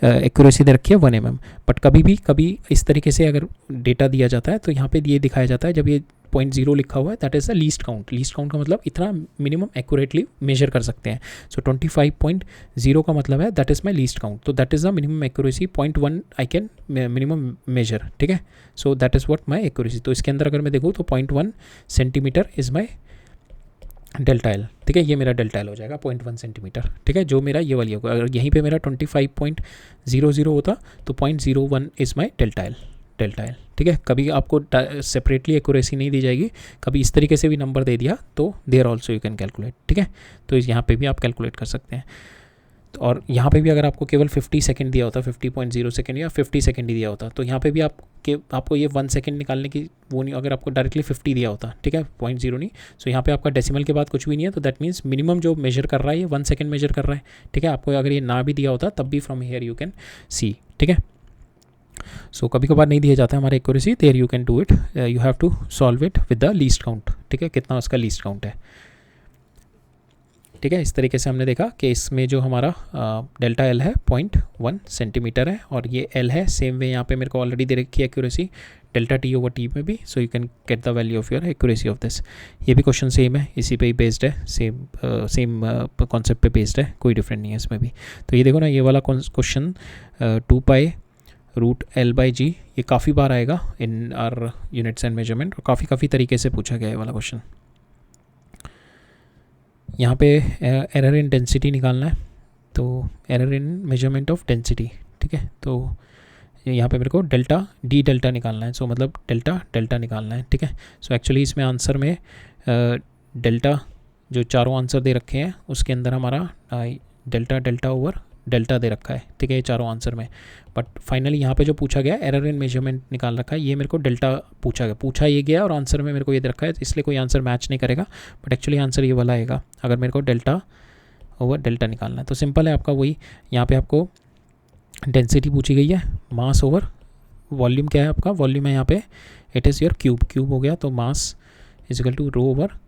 एक्यूरेसी दे रखी है 1 mm। बट कभी इस तरीके से अगर डेटा दिया जाता है तो यहाँ पे ये दिखाया जाता है जब ये 0.0 लिखा हुआ है, that is the least count. Least count का मतलब इतना मिनिमम एक्यूरेटली मेजर कर सकते हैं। सो 25.0 का मतलब है that is my least count, तो that is the minimum accuracy 0.1 I can minimum measure, ठीक है। So that is what my accuracy. तो इसके अंदर अगर मैं देखूँ तो 0.1 centimetre is my delta L, ठीक है, ये मेरा डेल्टा एल हो जाएगा 0.1 सेंटीमीटर, ठीक है, जो मेरा ये वाली होगा। अगर यहीं पे मेरा 25.00 होता तो 0.01 इज़ माई डेल्टा एल, ठीक है। कभी आपको सेपरेटली एक्यूरेसी नहीं दी जाएगी, कभी इस तरीके से भी नंबर दे दिया तो there also you can calculate, ठीक है। तो यहाँ पे भी आप कैलकुलेट कर सकते हैं। तो और यहाँ पे भी अगर आपको केवल 50 सेकंड दिया होता, 50.0 सेकंड या 50 सेकंड ही दिया होता, तो यहाँ पे भी आपको ये 1 सेकंड निकालने की वो नहीं, अगर आपको डायरेक्टली 50 दिया होता, ठीक है, 0.0 नहीं। सो यहाँ पे आपका डेसिमल के बाद कुछ भी नहीं है, तो दैट मीन्स मिनिमम जो मेजर कर रहा है ये 1 सेकंड मेजर कर रहा है, ठीक है। आपको अगर ये ना भी दिया होता तब भी from here you can see, ठीक है। सो कभी कभार नहीं दिया जाता है हमारा accuracy, there you can do it, you have to solve it with the least count, ठीक है, कितना उसका लीस्ट काउंट है, ठीक है। इस तरीके से हमने देखा कि इसमें जो हमारा डेल्टा एल है 0.1 सेंटीमीटर है, और ये एल है सेम वे यहाँ पे मेरे को ऑलरेडी दे रखी है accuracy delta T over T में भी। सो you can get the value of your accuracy of this. ये भी क्वेश्चन सेम है, इसी पे ही बेस्ड है, सेम कॉन्सेप्ट पे बेस्ड है, कोई डिफरेंट नहीं है इसमें भी। तो ये देखो ना, ये वाला question 2 pi root L by G, ये काफ़ी बार आएगा in our units and measurement, और काफ़ी तरीके से पूछा गया है वाला क्वेश्चन। यहाँ पे एरर इन डेंसिटी निकालना है, तो error in measurement of density, ठीक है। तो यहाँ पे मेरे को डेल्टा निकालना है, सो मतलब डेल्टा निकालना है, ठीक है। सो एक्चुअली इसमें आंसर में डेल्टा जो चारों आंसर दे रखे हैं उसके अंदर हमारा डेल्टा ओवर डेल्टा दे रखा है, ठीक है, ये चारों आंसर में। बट फाइनली यहाँ पे जो पूछा गया एरर इन मेजरमेंट निकाल रखा है, ये मेरे को डेल्टा पूछा ये गया, और आंसर में मेरे को ये दे रखा है, इसलिए कोई आंसर मैच नहीं करेगा। बट एक्चुअली आंसर ये वाला आएगा अगर मेरे को डेल्टा ओवर डेल्टा निकालना है। तो सिंपल है आपका, वही यहाँ पे आपको डेंसिटी पूछी गई है, मास ओवर वॉल्यूम क्या है आपका, वॉल्यूम है यहाँ पे इट इज़ योर क्यूब हो गया, तो mass is equal to rho over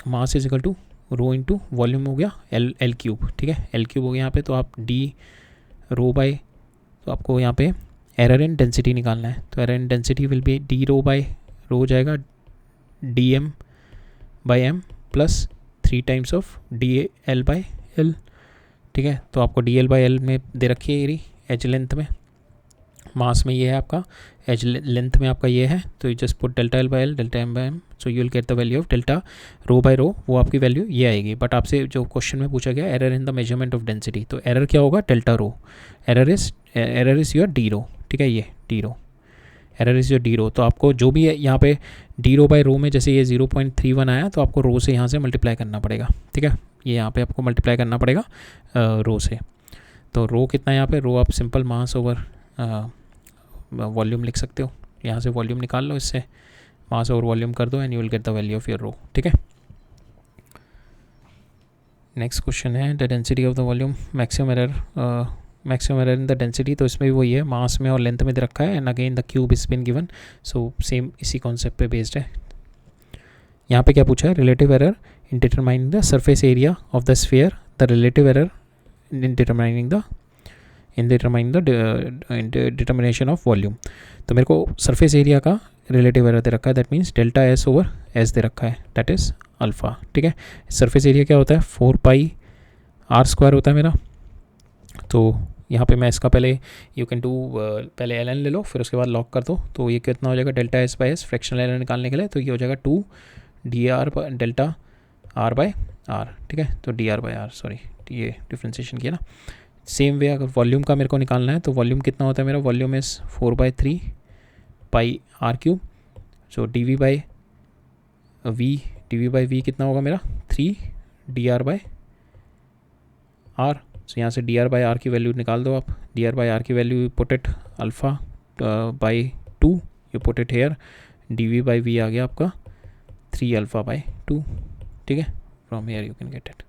mass is equal to rho into volume हो गया एल क्यूब, ठीक है, एल क्यूब हो गया यहाँ पे। तो आप डी रो बाय, तो आपको यहाँ पे एरर इन डेंसिटी निकालना है, तो error in density will be D rho by rho हो जाएगा D M by M plus 3 times of D L by L, ठीक है। तो आपको डी एल बाई एल में दे रखी है एरी, एज लेंथ में, मास में ये है आपका, एज लेंथ में आपका ये है, तो you just put delta L by L delta M by M, so you will get the value of delta rho by rho, वो आपकी वैल्यू ये आएगी। बट आपसे जो क्वेश्चन में पूछा गया error in the measurement of density, तो एरर क्या होगा, delta rho, error is your D rho, ठीक है, ये D rho, error is your D rho. तो आपको जो भी है यहाँ पे डी रो बाई रो में जैसे ये 0.31 आया, तो आपको रो से यहाँ से मल्टीप्लाई करना पड़ेगा, ठीक है, ये यहाँ पे आपको मल्टीप्लाई करना पड़ेगा रो से। तो रो कितना है यहाँ पे, रो आप सिंपल मास ओवर वॉल्यूम लिख सकते हो, यहाँ से वॉल्यूम निकाल लो, इससे मास ओवर वॉल्यूम कर दो and you will get the value of your rho, ठीक है। नेक्स्ट क्वेश्चन है the density of the volume, maximum error in the density, तो इसमें भी वही है, मास में और लेंथ में दे रखा है, and again the cube is been given, so same इसी कॉन्सेप्ट पे बेस्ड है। यहाँ पे क्या पूछा है, relative error in determining the surface area of the sphere, the relative error in determining the determination of volume. तो मेरे को सरफेस एरिया का रिलेटिव एरर दे रखा है, that means delta S over S दे रखा है, दैट इज़ अल्फ़ा, ठीक है। सरफेस एरिया क्या होता है, 4 पाई आर स्क्वायर होता है मेरा। तो यहाँ पे मैं इसका पहले यू कैन डू पहले एल एन ले लो, फिर उसके बाद लॉक कर दो, तो ये कितना हो जाएगा, delta S by S, fractional error निकालने के लिए, तो ये हो जाएगा 2 D R delta R by R, ठीक है। तो D R by R, sorry ये डिफ्रेंसिएशन किया ना। सेम वे अगर वॉल्यूम का मेरे को निकालना है, तो वॉल्यूम कितना होता है मेरा, volume is 4/3 pi R cube, so D V by V कितना होगा मेरा 3 D R by R. So यहाँ से डी आर बाई आर की वैल्यू निकाल दो आप, डी आर बाई आर की value put it alpha by 2, you put it here, D V by V आ गया आपका 3 अल्फ़ा बाय 2, ठीक है. From here you can get it.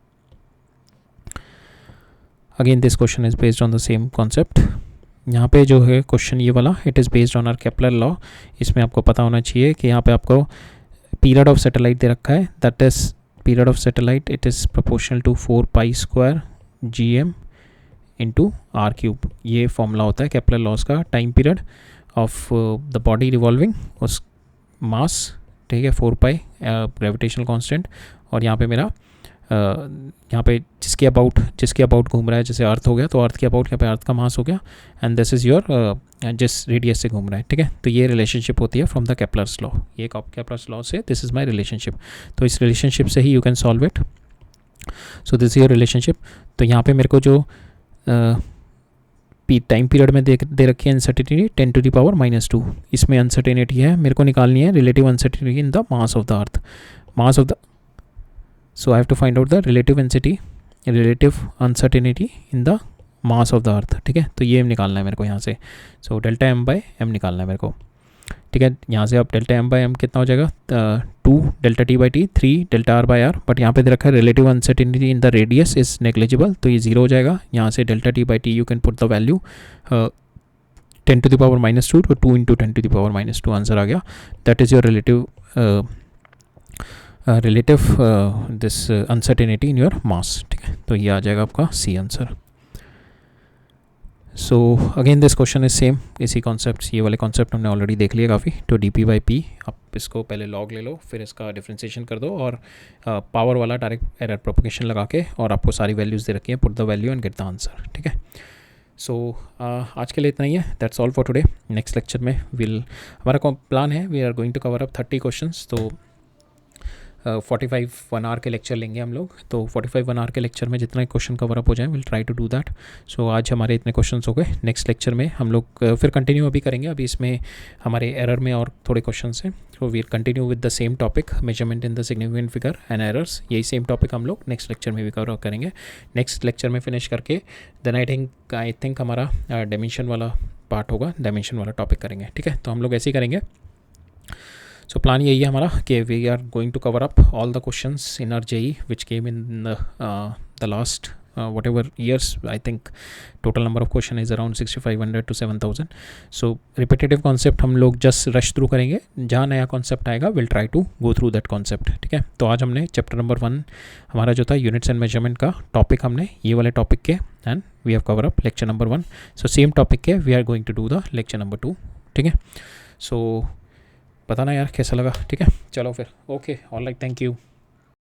Again this question is based on the same concept. यहाँ पे जो है क्वेश्चन ये वाला, it is based on our Kepler law. इसमें आपको पता होना चाहिए कि यहाँ पे आपको पीरियड ऑफ सैटेलाइट दे रखा है, that is period of satellite it is proportional to 4 pi square GM into R cube. ये फॉर्मूला होता है केपलर लॉस का. Time period of the body revolving, उस मास, ठीक है, 4 पाई ग्रेविटेशनल कांस्टेंट. और यहाँ पे मेरा यहाँ पे जिसके अबाउट घूम रहा है, जैसे अर्थ हो गया तो अर्थ के अबाउट यहाँ पे अर्थ का मास हो गया, एंड दिस इज़ योर जिस रेडियस से घूम रहा है, ठीक है. तो ये रिलेशनशिप होती है फ्रॉम द केपलर्स लॉ. ये केपलर्स लॉ से दिस इज़ माय रिलेशनशिप. तो इस रिलेशनशिप से ही you can solve it. So this is your relationship. तो यहाँ पे मेरे को जो टाइम पीरियड में दे रखी है अनसर्टेनिटी 10⁻⁻². इसमें अनसर्टेनिटी है, मेरे को निकालनी है relative uncertainty in the mass of the earth. Mass of the, so I have to find out the relative uncertainty in the mass of the earth, ठीक है. तो ये निकालना है मेरे को यहाँ से. so डेल्टा m/m निकालना है मेरे को, ठीक है. यहाँ से अब डेल्टा m/m कितना हो जाएगा, 2 delta t/t, 3 delta r/r. But यहाँ पे दे रखा है relative uncertainty in the radius is negligible, तो ये 0 हो जाएगा. यहाँ से delta t/t you can put the value 10⁻², तो 2 इंटू 10⁻², आंसर आ गया. That is your relative this uncertainty in your mass, ठीक है. तो ये आ जाएगा आपका C answer. So again this question is same. इसी कॉन्सेप्ट, ये वाले कॉन्सेप्ट हमने ऑलरेडी देख लिया काफ़ी. तो dp/p, आप इसको पहले लॉग ले लो, फिर इसका डिफ्रेंसिएशन कर दो, और पावर वाला डायरेक्ट एरर प्रोपगेशन लगा के, और आपको सारी वैल्यूज़ दे रखी हैं, put the value and get the answer, ठीक है. सो आज के लिए इतना ही है. That's all for today. Next lecture में हमारा प्लान है, we are going to cover up 30 questions. तो 45 1 आवर के लेक्चर लेंगे हम लोग. तो 45 1 आवर के लेक्चर में जितना क्वेश्चन कवर अप हो जाए, will try to do that. So आज हमारे इतने क्वेश्चंस हो गए. नेक्स्ट लेक्चर में हम लोग फिर कंटिन्यू अभी करेंगे. अभी इसमें हमारे एरर में और थोड़े क्वेश्चंस हैं. So we'll continue with the same topic, measurement in the significant figure and errors. यही सेम टॉपिक हम लोग नेक्स्ट लेक्चर में भी कवर करेंगे. नेक्स्ट लेक्चर में फिनिश करके देन आई थिंक हमारा डायमेंशन वाला पार्ट होगा, डायमेंशन वाला टॉपिक करेंगे, ठीक है. तो हम लोग ऐसे ही करेंगे. सो प्लान यही है हमारा कि we are going to cover up all the questions in our JEE which came in the last whatever years. I think total number of question is around 6500 to 7000. so repetitive concept हम लोग just rush through करेंगे. जहाँ नया concept आएगा we'll try to go through that concept, ठीक है. तो आज हमने chapter number 1 हमारा जो था units and measurement का topic, हमने ये वाले topic के and we have cover up lecture number 1. so same topic के we are going to do the lecture number 2, ठीक है. so बताना यार कैसा लगा, ठीक है. चलो फिर, okay, all right, thank you.